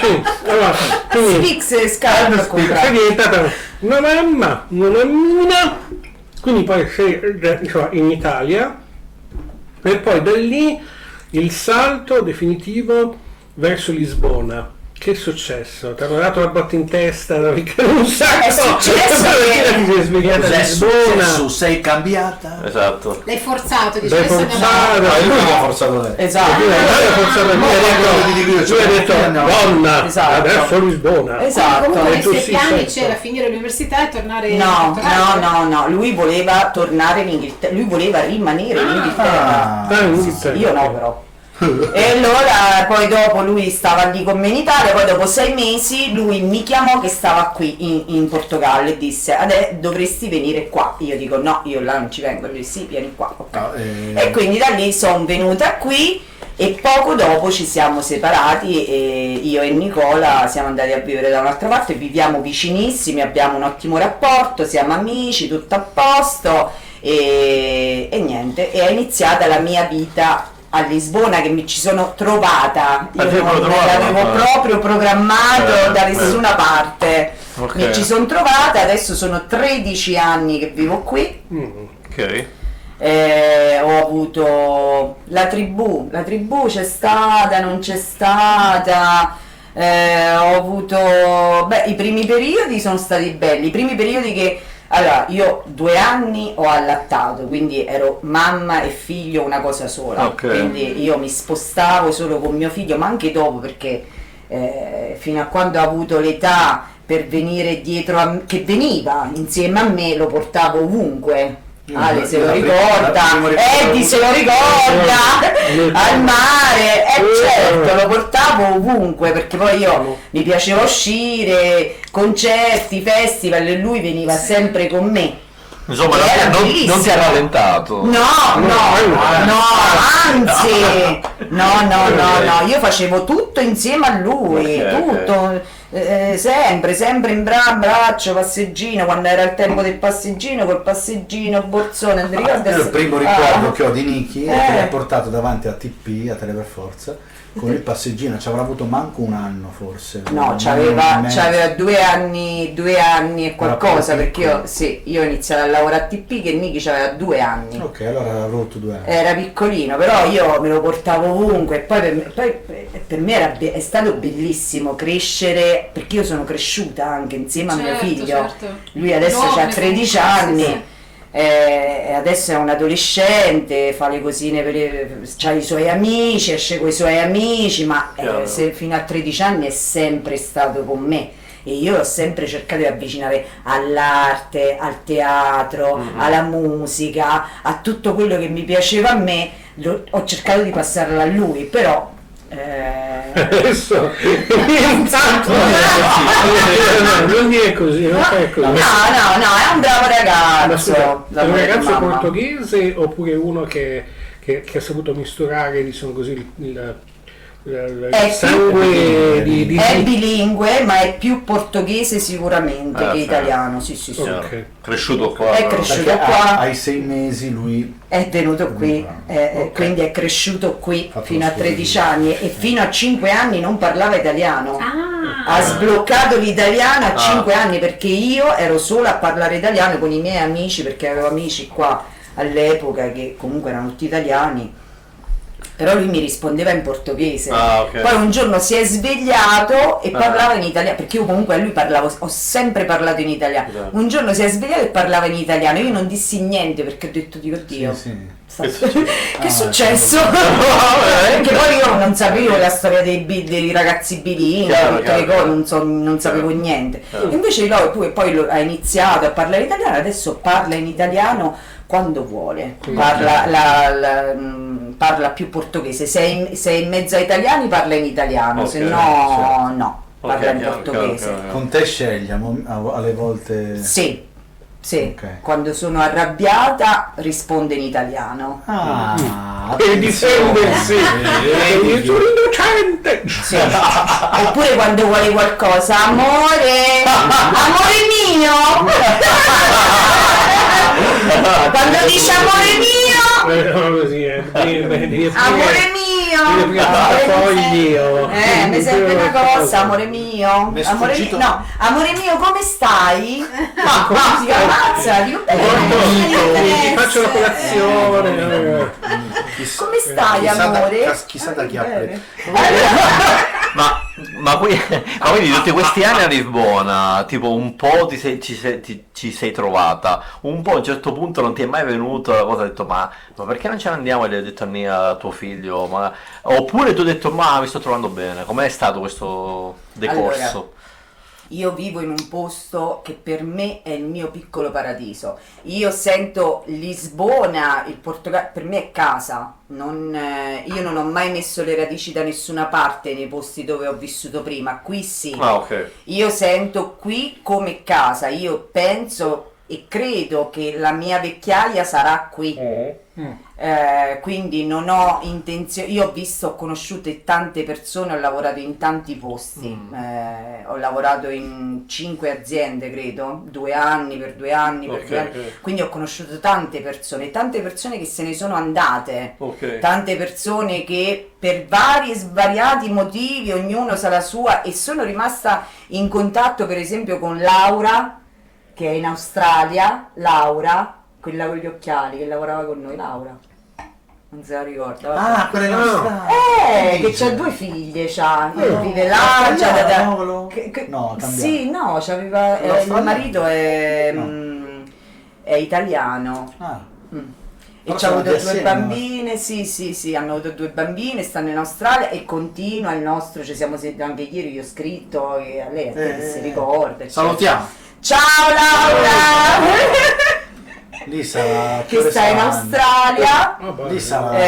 B: Sì, allora, quindi
C: Spix e scarpe
B: è diventata una mamma, una mammina, quindi poi sei in Italia e poi da lì il salto definitivo verso Lisbona. Che è successo? Ti hanno dato la botta in testa, perché un sacco.
C: È successo che-
B: ti sei svegliata a
D: Cos'è
B: Lisbona.
D: successo? Sei cambiata?
F: Esatto.
E: L'hai forzato, dice
B: L'hai
E: adesso
B: forzato.
E: andiamo
D: Io non ho forzato lei.
C: Esatto.
B: Lui ha detto
D: No.
B: donna,
C: Esatto.
B: adesso Lisbona.
C: Esatto.
E: Comunque
B: E
E: nei
B: tu
E: suoi
B: sì,
E: piani
B: certo.
E: c'era finire l'università e tornare
C: No, lui voleva tornare in Inghilterra, lui voleva rimanere in Inghilterra. Io no però. E allora poi dopo lui stava lì con me in Italia, poi dopo 6 mesi lui mi chiamò che stava qui in Portogallo e disse adesso dovresti venire qua. Io dico no, io là non ci vengo, lui sì, vieni qua. Ok. E quindi da lì sono venuta qui E poco dopo ci siamo separati e io e Nicola siamo andati a vivere da un'altra parte, viviamo vicinissimi, abbiamo un ottimo rapporto, siamo amici, tutto a posto e niente, e è iniziata la mia vita a Lisbona che mi ci sono trovata, io non l'avevo proprio programmato da nessuna parte, mi ci sono trovata, adesso sono 13 anni che vivo qui.
F: Ok.
C: Ho avuto la tribù c'è stata, non c'è stata, ho avuto, i primi periodi sono stati belli, i primi periodi che, allora, io 2 anni ho allattato, quindi ero mamma e figlio una cosa sola, quindi io mi spostavo solo con mio figlio, ma anche dopo, perché fino a quando ho avuto l'età per venire dietro che veniva insieme a me, lo portavo ovunque. Ale se lo ricorda, Eddie se lo ricorda, al mare, certo, lo portavo ovunque perché poi io mi piaceva uscire, concerti, festival e lui veniva sempre con me.
F: Insomma, non ti ha rallentato?
C: No, anzi, no, io facevo tutto insieme a lui, tutto. Sempre in braccio, passeggino, quando era il tempo del passeggino, col passeggino, borsone, non ti ricordi?
D: Io il primo ricordo che ho di Niki è che l'ha portato davanti a TP, a Tele per Forza, con il passeggino, ci avrà avuto manco un anno forse.
C: No, c'aveva 2 anni e qualcosa, perché io ho iniziato a lavorare a TP che Niki aveva 2 anni.
D: Ok, allora avrà avuto 2 anni.
C: Era piccolino, però io me lo portavo ovunque e poi per me è stato bellissimo crescere, perché io sono cresciuta anche insieme a mio figlio.
E: Certo.
C: Lui adesso ha 13 anni. Adesso è un adolescente, fa le cosine, ha i suoi amici, esce con i suoi amici, ma fino a 13 anni è sempre stato con me e io ho sempre cercato di avvicinare all'arte, al teatro, alla musica, a tutto quello che mi piaceva a me, ho cercato di passarlo a lui, però
B: adesso intanto non è così, non è così.
C: No, è un bravo ragazzo.
B: È un ragazzo portoghese oppure uno che ha saputo misturare, diciamo così, il sangue
C: è bilingue, ma è più portoghese sicuramente che italiano. Sì.
F: Okay. Cresciuto qua.
C: È cresciuto qua.
D: Ai 6 mesi lui
C: è venuto qui, quindi è cresciuto qui fino a 13 anni e fino a 5 anni non parlava italiano. Ha sbloccato l'italiano a 5 anni perché io ero sola a parlare italiano con i miei amici, perché avevo amici qua all'epoca che comunque erano tutti italiani. Però lui mi rispondeva in portoghese. Poi un giorno si è svegliato e parlava in italiano, perché io comunque a lui ho sempre parlato in italiano. Un giorno si è svegliato e parlava in italiano, io non dissi niente perché ho detto, Dio, che è successo? Perché poi io non sapevo la storia dei ragazzi bilingue, tutte le cose, non sapevo niente. Invece poi ha iniziato a parlare italiano, adesso parla in italiano quando vuole, parla più portoghese, se è in mezzo ai italiani parla in italiano, se no no, parla in portoghese.
D: Con te scegli alle volte?
C: Sì, quando sono arrabbiata risponde in italiano.
B: Per difendersi, io sono innocente.
C: Sì. Oppure quando vuole qualcosa, amore mio. Quando dice amore mio, mi serve una cosa, amore mio, amore mio, come stai? Si ammazza, dico
B: ti faccio la colazione.
C: Come stai, amore?
D: Chissà da chi ha preso.
F: Ma quindi tutti questi anni a Lisbona, tipo un po' ci sei trovata, un po' a un certo punto non ti è mai venuto la cosa, hai detto ma perché non ce ne andiamo, e gli hai detto a tuo figlio, oppure tu hai detto ma mi sto trovando bene, com'è stato questo decorso?
C: Allora, io vivo in un posto che per me è il mio piccolo paradiso. Io sento Lisbona, il Portogallo, per me è casa. Io non ho mai messo le radici da nessuna parte nei posti dove ho vissuto prima. Qui sì.
F: Okay.
C: Io sento qui come casa. Io penso e credo che la mia vecchiaia sarà qui. Quindi non ho intenzione, io ho conosciuto tante persone, ho lavorato in tanti posti, ho lavorato in 5 aziende credo, 2 anni per 2 anni, per 2 anni. Quindi ho conosciuto tante persone che se ne sono andate, tante persone che per svariati motivi, ognuno sa la sua, e sono rimasta in contatto per esempio con Laura, che è in Australia, Laura, quella con gli occhiali che lavorava con noi, Laura. Non se la ricorda. Vabbè.
D: quella nostra.
C: Che c'ha 2 figlie, vive là,
D: no, cambiato.
C: sì, no, c'aveva il marito è italiano. E
D: Però
C: ci ha
D: sono
C: avuto
D: di
C: 2
D: assieme,
C: bambine, sì, hanno avuto 2 bambine, stanno in Australia e continua il nostro, ci siamo sentiti anche ieri, io ho scritto e a lei che si ricorda.
D: Salutiamo.
C: Ciao Laura!
D: Lì sarà
C: che sta in Australia.
D: Lì sarà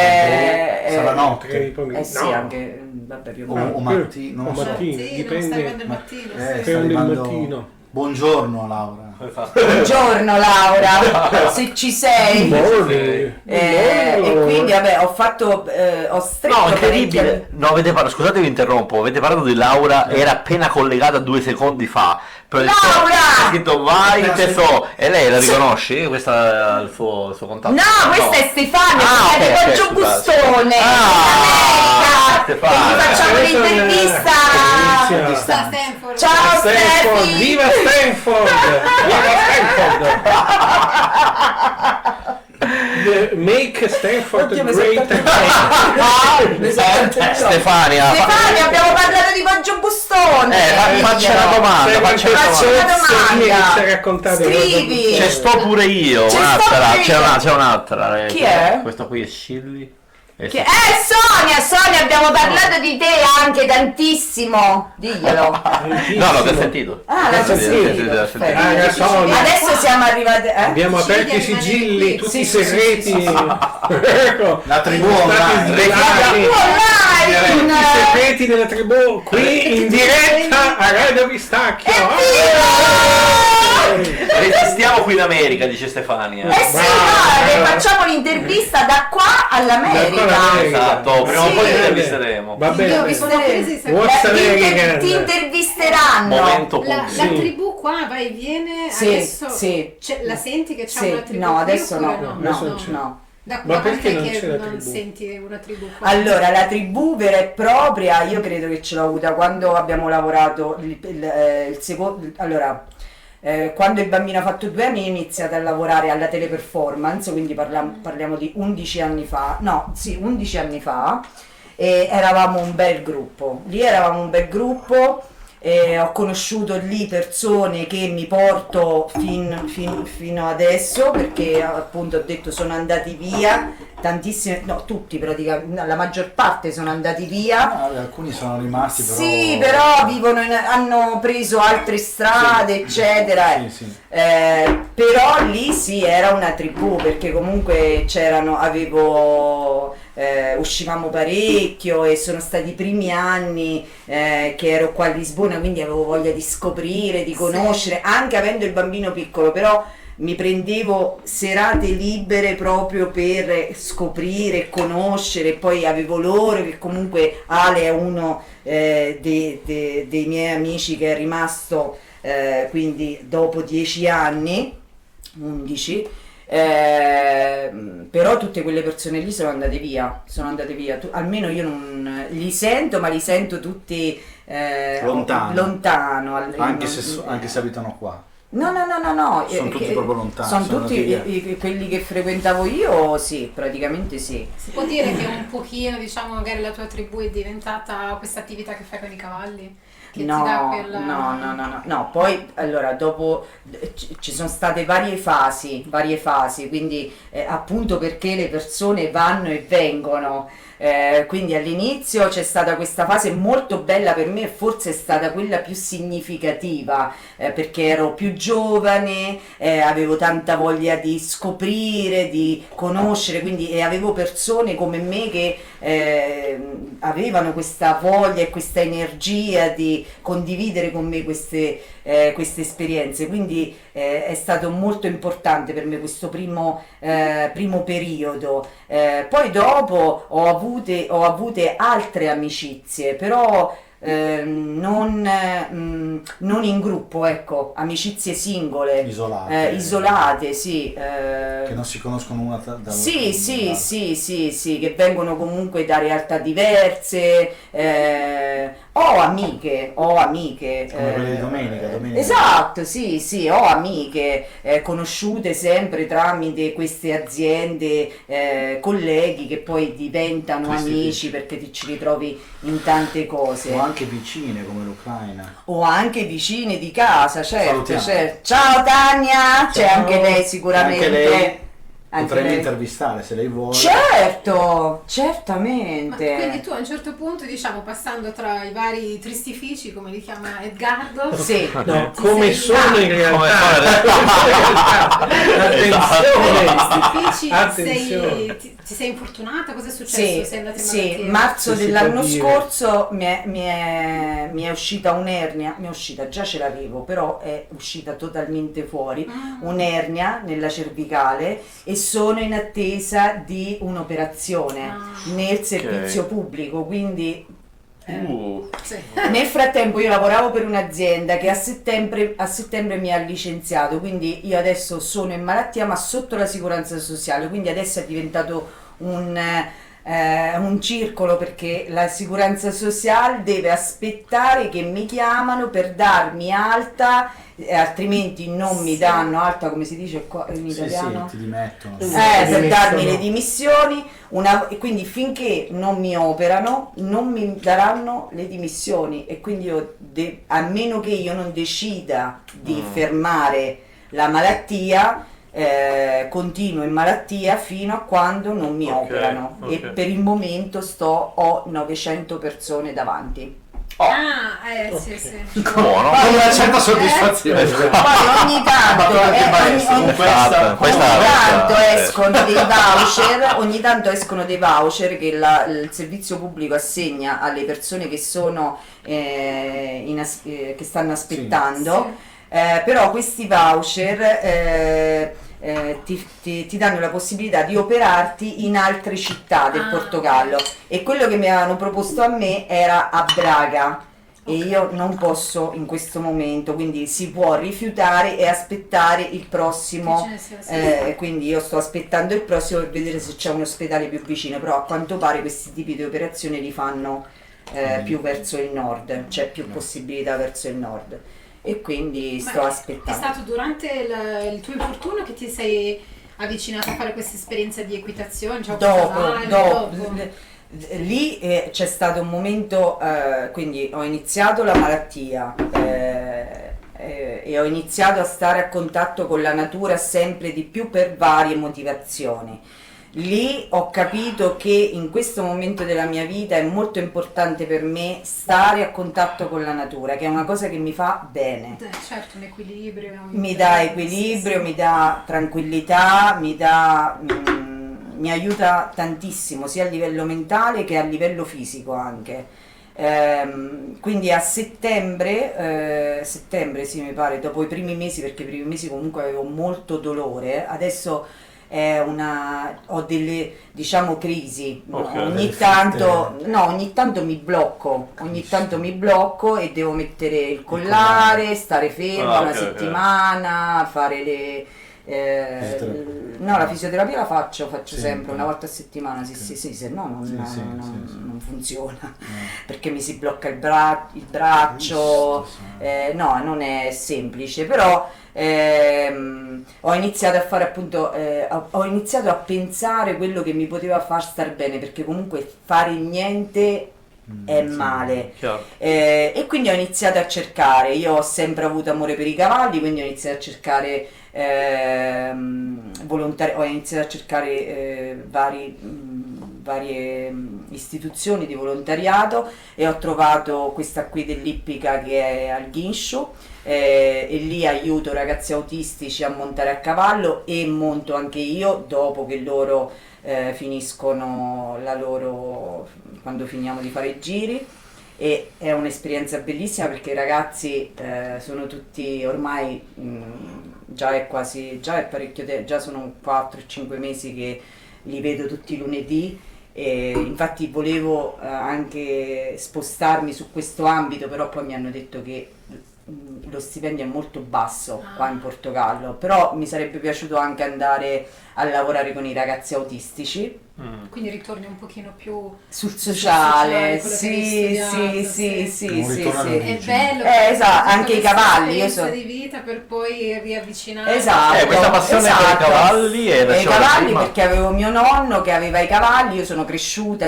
D: sarà notte
C: Sì, anche vabbè, più o meno.
D: o mattino, non so.
B: mattino,
E: Sì,
B: dipende.
E: sta arrivando il mattino.
D: sta
B: Dipende il
D: arrivando-
B: mattino.
D: Buongiorno Laura.
C: Buongiorno Laura, se ci sei. E quindi vabbè, ho stretto
F: No, incredibile.
C: parecchie-
F: No, scusate, vi interrompo. Avete parlato di Laura, era appena collegata 2 secondi fa. Però
C: Laura!
F: ha scritto vai tesoro. E lei la riconosci? Questa è il suo contatto?
C: No, questa è Stefania,
F: Ah,
C: che è
F: ok,
C: di Poggio
F: ok,
C: Gustone,
F: Ah,
C: che gli
F: Stefania.
C: facciamo l'intervista.
B: Bellissima.
E: Sta a Stanford.
C: Ciao
B: Stanford,
C: Stefi!
B: viva Stanford! Viva Stanford! Make Stanford
C: Oddio, mi
B: great
C: sono
B: again.
F: Stefania.
C: Stefania, abbiamo parlato di Poggio Gustone.
F: Faccia una domanda.
C: Faccio una domanda.
B: Inizia a raccontare
C: Scrivi.
F: C'è sto pure io.
C: C'è
F: Un'altra.
C: sto pure io.
F: C'è un'altra.
C: Chi è?
F: Questo qui è Shirley.
C: Sonia, abbiamo parlato di te anche tantissimo. Diglielo.
F: No, l'ho già sentito.
C: Ah, l'hai già
F: Sì,
C: sentito.
F: sì,
C: Perfetto.
B: Sonia.
C: Adesso siamo arrivati.
B: Abbiamo aperto i
E: Sì,
B: sigilli, tutti i
C: sì, sì,
B: segreti.
C: sì, sì.
B: Ecco,
D: La tribù
B: stati
D: online.
B: svelati. Tutti i
C: Online!
B: segreti della tribù qui in diretta a Radio Pistacchio.
F: Resistiamo qui in America, dice Stefania.
C: Eh sì, no, facciamo l'intervista da qua all'America.
F: Esatto, prima o
C: Sì.
F: poi li intervisteremo.
B: Va
E: Io mi
B: bene.
E: sono presi se-
B: What's American?
C: Ti intervisteranno.
F: Momento
E: La
F: punto.
E: tribù qua va e viene,
C: Sì,
E: adesso
C: sì.
E: la senti che c'è
C: Sì,
E: una tribù
C: no,
E: qui
C: adesso
E: oppure
C: no,
B: Adesso non c'è.
C: no.
E: Da
B: Ma
E: quando
B: perché
E: è
B: non
E: che
B: c'è la
E: non
B: tribù?
E: senti una tribù qua?
C: Allora, la tribù vera e propria, io credo che ce l'ho avuta quando abbiamo lavorato il secondo. Allora, quando il bambino ha fatto 2 anni, ho iniziato a lavorare alla teleperformance, quindi parliamo di 11 anni fa. No, sì, 11 anni fa. E eravamo un bel gruppo. Lì eravamo un bel gruppo. Ho conosciuto lì persone che mi porto fino adesso, perché appunto ho detto sono andati via tantissime, no, tutti praticamente, no, la maggior parte sono andati via.
D: Alcuni sono rimasti però.
C: Sì, però hanno preso altre strade, eccetera.
D: Sì.
C: Però lì sì, era una tribù, perché comunque uscivamo parecchio e sono stati i primi anni che ero qua a Lisbona, quindi avevo voglia di scoprire, di conoscere, anche avendo il bambino piccolo, però mi prendevo serate libere proprio per scoprire, conoscere. Poi avevo loro, che comunque Ale è uno dei miei amici che è rimasto quindi dopo 10 anni, 11. Però tutte quelle persone lì sono andate via. Almeno io non li sento, ma li sento tutti lontano.
D: Anche se abitano qua.
C: No.
D: Sono tutti proprio lontani,
C: Sono
D: sono
C: tutti
D: andati
C: quelli che frequentavo io, sì, praticamente sì.
E: Si può dire che un pochino, diciamo, magari la tua tribù è diventata questa attività che fai con i cavalli? Che ti dà quella...
C: No, poi allora dopo ci sono state varie fasi, quindi appunto perché le persone vanno e vengono. Quindi all'inizio c'è stata questa fase molto bella per me, forse è stata quella più significativa, perché ero più giovane, avevo tanta voglia di scoprire, di conoscere, quindi avevo persone come me che avevano questa voglia e questa energia di condividere con me queste esperienze, quindi è stato molto importante per me questo primo periodo. Poi dopo ho avute altre amicizie, però non in gruppo, ecco, amicizie singole, isolate, sì,
D: che non si conoscono una dall'altra.
C: sì, che vengono comunque da realtà diverse. Ho amiche.
D: Come quelle di domenica.
C: Esatto, sì, ho amiche conosciute sempre tramite queste aziende, colleghi che poi diventano amici perché ti ci ritrovi in tante cose.
D: O anche vicine come l'Ucraina.
C: O anche vicine di casa, certo.
D: Salutiamo.
C: Ciao Tania, c'è anche lei sicuramente.
D: Anche lei
C: Anche
D: potremmo
C: lei.
D: intervistare se lei vuole.
C: Certo,
E: Ma
C: certamente.
E: quindi tu a un certo punto, diciamo, passando tra i vari tristifici, come li chiama Edgardo,
C: Sì.
B: No,
E: Ti
B: come
E: sei-
B: sono in
F: Come
B: realtà.
E: tristifici
B: Attenzione.
E: ti sei infortunata? Cosa è successo?
C: Sì,
E: Sei andata in
C: sì,
E: malattia?
C: marzo
B: Se si
C: dell'anno
B: può dire.
C: scorso mi è uscita un'ernia, già ce l'avevo, però è uscita totalmente fuori, un'ernia nella cervicale e sono in attesa di un'operazione nel servizio pubblico, quindi
E: Sì.
C: nel frattempo io lavoravo per un'azienda che a settembre mi ha licenziato, quindi io adesso sono in malattia ma sotto la sicurezza sociale, quindi adesso è diventato un circolo perché la sicurezza sociale deve aspettare che mi chiamano per darmi alta, altrimenti non mi danno alta, come si dice qua in italiano?
D: Sì, ti dimettono.
C: Per darmi le dimissioni, e quindi finché non mi operano non mi daranno le dimissioni e quindi io a meno che io non decida di fermare la malattia, continuo in malattia fino a quando non mi operano e per il momento ho 900 persone davanti.
E: Sì.
F: Buono.
D: Con una certa soddisfazione.
C: Poi ogni tanto, ogni tanto escono dei voucher che il servizio pubblico assegna alle persone che sono che stanno aspettando. Però questi voucher ti danno la possibilità di operarti in altre città del Portogallo e quello che mi avevano proposto a me era a Braga e io non posso in questo momento, quindi si può rifiutare e aspettare il prossimo, quindi io sto aspettando il prossimo per vedere se c'è un ospedale più vicino, però a quanto pare questi tipi di operazioni li fanno più verso il nord, c'è più possibilità verso il nord. E quindi sto aspettando.
E: È stato durante il tuo infortunio che ti sei avvicinata a fare questa esperienza di equitazione? Cioè
C: Dopo. Lì c'è stato un momento, quindi ho iniziato la malattia e ho iniziato a stare a contatto con la natura sempre di più per varie motivazioni. Lì ho capito che in questo momento della mia vita è molto importante per me stare a contatto con la natura, che è una cosa che mi fa bene.
E: Certo, un equilibrio.
C: Mi dà equilibrio, mi dà tranquillità, mi aiuta tantissimo, sia a livello mentale che a livello fisico anche. Quindi a settembre sì mi pare, dopo i primi mesi, perché i primi mesi comunque avevo molto dolore, adesso ho delle, diciamo, crisi, ogni tanto mi blocco, mi blocco e devo mettere il collare, stare ferma una settimana, fare la fisioterapia la faccio sempre una volta a settimana, sì, se no non funziona, perché mi si blocca il braccio, no, non è semplice, però ho iniziato a fare appunto, ho iniziato a pensare quello che mi poteva far star bene, perché comunque fare niente è male, e quindi ho iniziato a cercare, io ho sempre avuto amore per i cavalli, quindi ho iniziato a cercare ho iniziato a cercare varie istituzioni di volontariato e ho trovato questa qui dell'Ippica che è al Ghinsciu, e lì aiuto ragazzi autistici a montare a cavallo e monto anche io dopo che loro finiscono la loro, quando finiamo di fare i giri. E è un'esperienza bellissima perché i ragazzi sono tutti ormai, già è parecchio già sono 4-5 mesi che li vedo tutti i lunedì, e infatti volevo anche spostarmi su questo ambito, però poi mi hanno detto che lo stipendio è molto basso qua in Portogallo, però mi sarebbe piaciuto anche andare a lavorare con i ragazzi autistici.
E: Quindi ritorni un pochino più
C: Sul sociale,
E: quello che
C: sì,
E: hai
C: sì,
E: studiato,
C: sì,
E: sì.
C: sì,
D: Un
C: sì,
D: ritorno
C: sì.
D: alle
E: È
D: origini.
E: bello
C: Esatto,
E: perché
C: anche i
E: questa
C: cavalli, io
E: esperienza
C: so-
E: di vita per poi riavvicinare.
C: Esatto,
F: questa passione per i cavalli è
C: per i
F: nasceva
C: cavalli
F: prima?
C: perché avevo mio nonno che aveva i cavalli, io sono cresciuta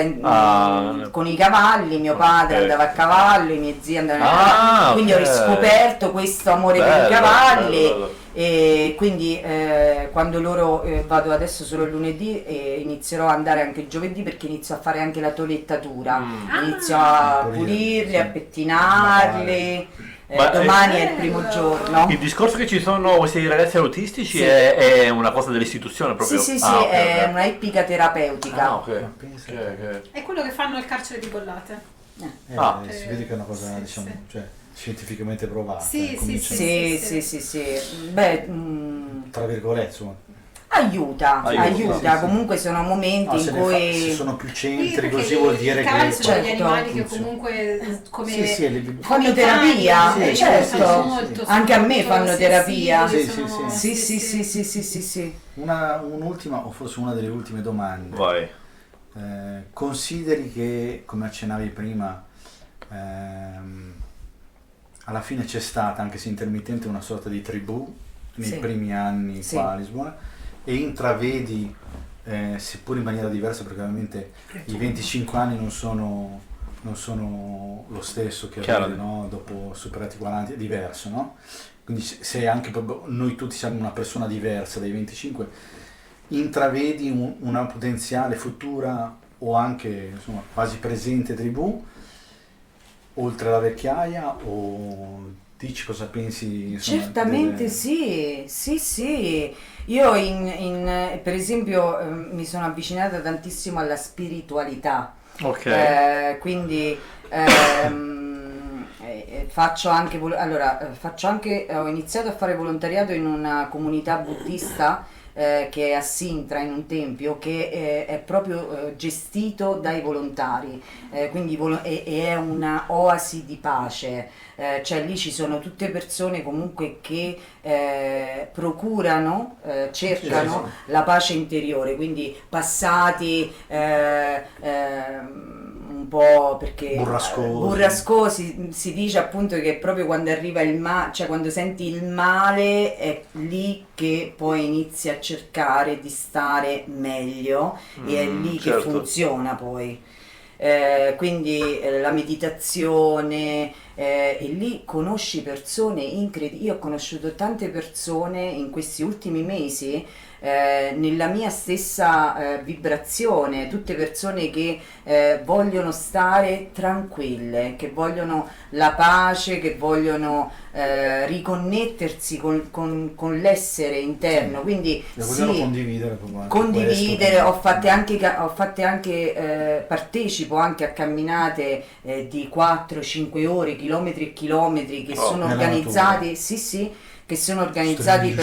C: con i cavalli, mio padre
F: Ok.
C: andava a cavallo, i miei zii andavano a
F: Ah,
C: cavallo, quindi ho
F: ok.
C: riscoperto questo amore per
F: Bello,
C: i cavalli.
F: bello, bello.
C: E quindi quando loro vado adesso solo il lunedì e inizierò ad andare anche il giovedì perché inizio a fare anche la tolettatura, inizio a pulirli,
D: sì.
C: a pettinarli,
F: Ma,
C: domani è il primo giorno.
F: Il discorso che ci sono questi ragazzi autistici è una cosa dell'istituzione
C: Sì,
F: proprio?
C: sì, sì,
F: Ah, ok,
C: è
F: ok.
C: una ippica terapeutica.
F: Ah, ok.
D: pensa.
F: Ok, ok.
E: È quello che fanno al carcere di Bollate.
F: Ah.
D: Si vede che è una cosa,
E: Sì,
D: diciamo,
E: sì.
D: cioè, scientificamente provata.
E: Sì, sì,
D: comincia-
C: Sì, sì, sì, sì. Beh,
D: Tra virgolette, insomma.
C: aiuta,
F: Aiuta,
D: sì, sì.
C: comunque sono momenti
D: No,
C: in
D: se
C: cui
D: sono più
E: Sì,
D: centri,
E: perché
D: così vuol
E: i
D: dire
E: cavalli
D: che...
E: sono degli
C: certo,
E: animali che
D: funziona.
E: comunque come
D: Sì, sì,
E: come
C: fanno
E: i
C: terapia,
E: cani,
C: certo.
E: aiutano molto, sono
C: Anche a me
E: molto
C: fanno terapia.
E: sensibili,
D: Sì,
E: sono-
C: sì, sì, sì, sì, sì, sì, sì.
D: Un'ultima, o forse una delle ultime domande.
F: Vai.
D: Consideri che, come accennavi prima, alla fine c'è stata, anche se intermittente, una sorta di tribù nei
C: Sì.
D: primi anni
C: Sì.
D: qua a Lisbona, e intravedi, seppur in maniera diversa, perché ovviamente i 25 anni non sono lo stesso che
F: Chiaro.
D: avere, no? Dopo superati i 40, è diverso, no? Quindi sei anche proprio, noi tutti siamo una persona diversa dai 25, intravedi una potenziale futura o anche insomma quasi presente tribù oltre la vecchiaia, o dici cosa pensi, insomma,
C: Certamente
D: delle-
C: sì, sì, sì. Io per esempio mi sono avvicinata tantissimo alla spiritualità.
F: Ok.
C: Quindi faccio anche, ho iniziato a fare volontariato in una comunità buddista che è a Sintra, in un tempio che è proprio gestito dai volontari, quindi e è una oasi di pace. Cioè lì ci sono tutte persone comunque che procurano, cercano la pace interiore, quindi passati un po' perché
D: Burrascosi.
C: si dice appunto che proprio quando arriva il male, cioè quando senti il male è lì che poi inizi a cercare di stare meglio e è lì che
F: certo.
C: funziona poi. Quindi la meditazione e lì conosci persone incredibili. Io ho conosciuto tante persone in questi ultimi mesi nella mia stessa vibrazione, tutte persone che vogliono stare tranquille, che vogliono la pace, che vogliono riconnettersi con l'essere interno, quindi
D: le vogliono
C: sì,
D: condividere proprio anche
C: condividere,
D: questo.
C: ho fatte anche partecipo anche a camminate di 4-5 ore, chilometri e chilometri che sono
D: nella
C: organizzati,
D: natura.
C: sì sì, che sono organizzati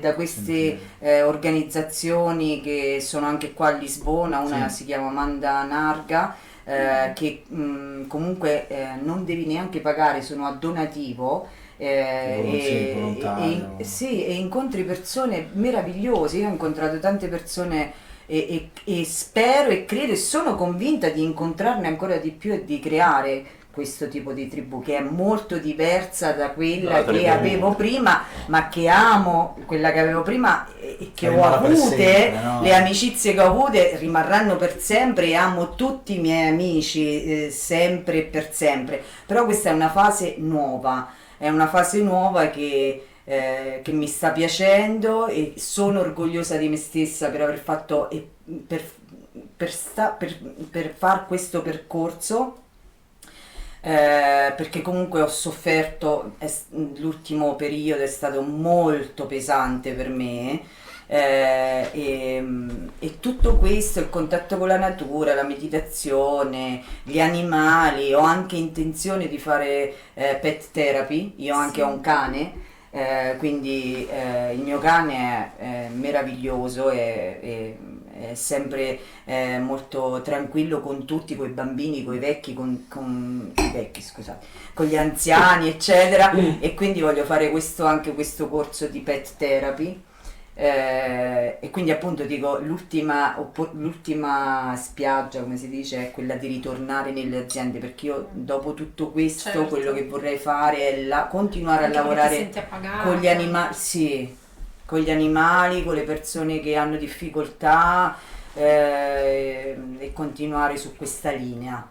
C: da queste organizzazioni che sono anche qua a Lisbona, una
D: Sì.
C: si chiama Manda Narga, che comunque non devi neanche pagare, sono a donativo.
D: Sì, volontario.
C: Sì, e incontri persone meravigliose. Io ho incontrato tante persone e spero e credo e sono convinta di incontrarne ancora di più e di creare questo tipo di tribù che è molto diversa da quella
F: La
C: che
F: tribù.
C: avevo prima, ma che amo quella che avevo prima e che ho
D: Rimarrà per
C: avute,
D: sempre, no?
C: le amicizie che ho avute rimarranno per sempre e amo tutti i miei amici sempre e per sempre. Però questa è una fase nuova. È una fase nuova che mi sta piacendo e sono orgogliosa di me stessa per aver fatto per far questo percorso, perché comunque ho sofferto, l'ultimo periodo è stato molto pesante per me. E tutto questo, il contatto con la natura, la meditazione, gli animali, ho anche intenzione di fare pet therapy, io anche ho un cane, quindi il mio cane è meraviglioso, è sempre molto tranquillo con tutti, con i bambini, con i vecchi, con i vecchi, scusate, con gli anziani, eccetera, e quindi voglio fare anche questo corso di pet therapy. E quindi appunto dico l'ultima spiaggia, come si dice, è quella di ritornare nelle aziende, perché io dopo tutto questo,
E: Certo.
C: quello che vorrei fare è continuare
E: Anche
C: a
E: perché ti
C: lavorare
E: senti appagata.
C: con gli animali, sì, con gli animali, con le persone che hanno difficoltà, e continuare su questa linea,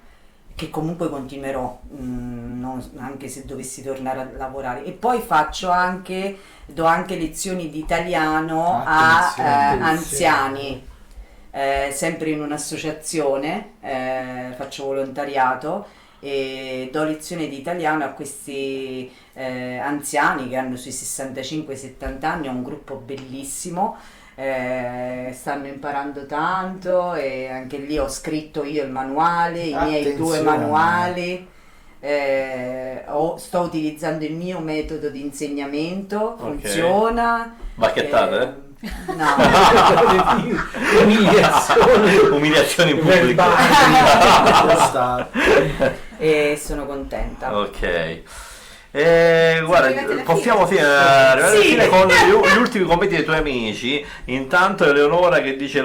C: che comunque continuerò, anche se dovessi tornare a lavorare. E poi do anche lezioni di italiano a anziani, sempre in un'associazione, faccio volontariato e do lezioni di italiano a questi anziani che hanno sui 65-70 anni, è un gruppo bellissimo. Stanno imparando tanto e anche lì ho scritto io il manuale, i miei 2
D: Attenzione.
C: manuali, sto utilizzando il mio metodo di insegnamento, funziona.
F: Bacchettate?
C: No,
F: Umiliazioni in pubblico.
C: e sono contenta.
F: Ok. Guarda, possiamo arrivare alla
C: Sì.
F: fine con gli ultimi commenti dei tuoi amici. Intanto Eleonora che dice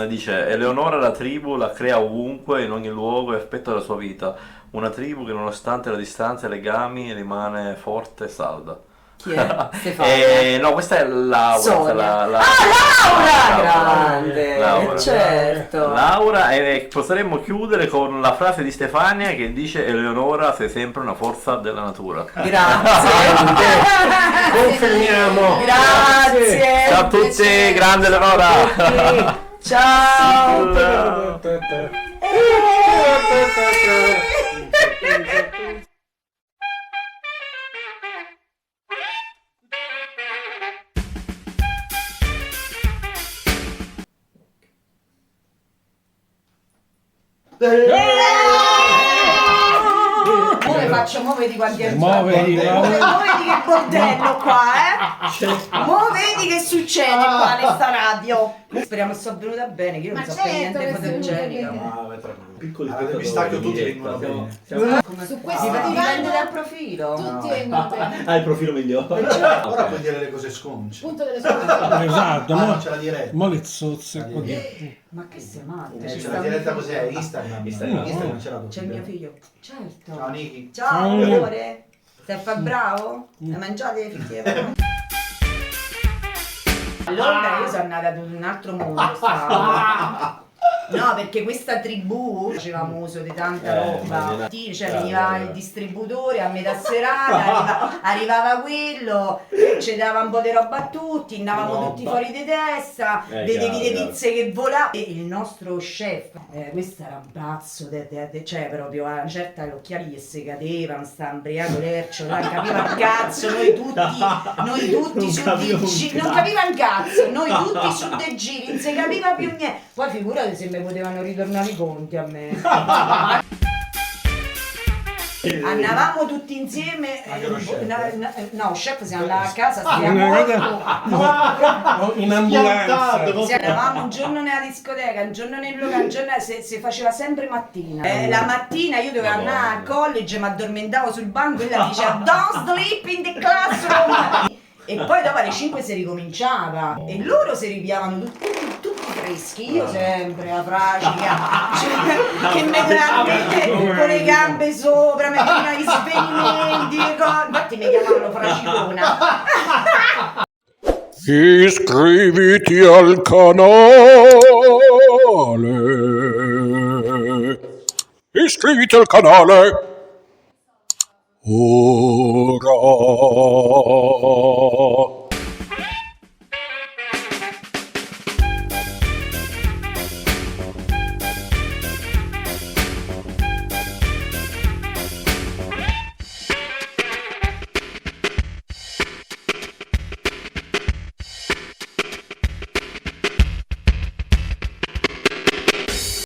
F: dice Eleonora la tribù la crea ovunque, in ogni luogo e aspetto della sua vita. Una tribù che nonostante la distanza e i legami rimane forte e salda.
C: Chi è? Stefania?
F: No, questa è Laura.
C: Sonia.
F: Laura,
C: Grande,
F: Laura.
C: certo.
F: Laura, e potremmo chiudere con la frase di Stefania che dice Eleonora sei sempre una forza della natura.
C: Grazie.
B: Confermiamo.
C: Grazie.
F: Ciao a tutti, grande Eleonora.
C: Ciao. Mo vedi quanti
B: Mo vedi,
C: mo vedi che bordello qua, Mo vedi che succede qua in sta radio. Speriamo che sia venuta bene, che io non
E: Ma
C: so per
E: certo
C: niente
E: che sei
C: fotogenica.
E: venuta
D: Piccoli pistacchio tutti vengono bene.
E: Su questo
C: Dipende
E: divano
C: dal profilo.
E: tutti vengono bene.
H: Ah, il profilo migliore.
D: Ora puoi dire le cose sconce.
E: Punto delle soluzioni.
B: Esatto,
D: Ah,
B: mo,
D: non c'è la diretta.
B: mo le zozze qua dietro.
C: Ma che sei matto?
D: C'è la diretta cos'è? Instagram.
H: Instagram.
D: ce l'ha
C: C'è il mio figlio. Certo.
D: Ciao Niki.
C: Ciao amore. Sei fa bravo? Hai mangiato le fritte? Allora io sono andata ad un altro mondo, stavo. No, perché questa tribù facevamo uso di tanta roba. Sì, cioè veniva il distributore a metà serata, arrivava quello, ci dava un po' di roba a tutti, andavamo tutti fuori di testa, vedevi le pizze che volavano. E il nostro chef, questo era un pazzo, cioè proprio a una certa l'occhiali che si cadevano, sta ambriaco lercio, non capiva un cazzo, noi tutti su dei giri, non capiva un cazzo, noi tutti su dei giri, non si capiva più niente. Poi figurati se mi potevano ritornare i conti a me. Andavamo tutti insieme, no, chef si andava a casa,
B: In ambulanza.
C: eravamo un giorno nella discoteca, un giorno nel locale, un giorno si faceva sempre mattina. La mattina io dovevo andare a college, mi addormentavo sul banco e ella diceva don't sleep in the classroom. E poi dopo alle 5 si ricominciava e loro si ripiavano tutti freschi, io sempre la fracica, cioè, che mi doveva con le gambe sopra, mi facevano gli svenimenti, infatti mi chiamavano fracicona.
I: Iscriviti al canale. Iscriviti al canale. Ora.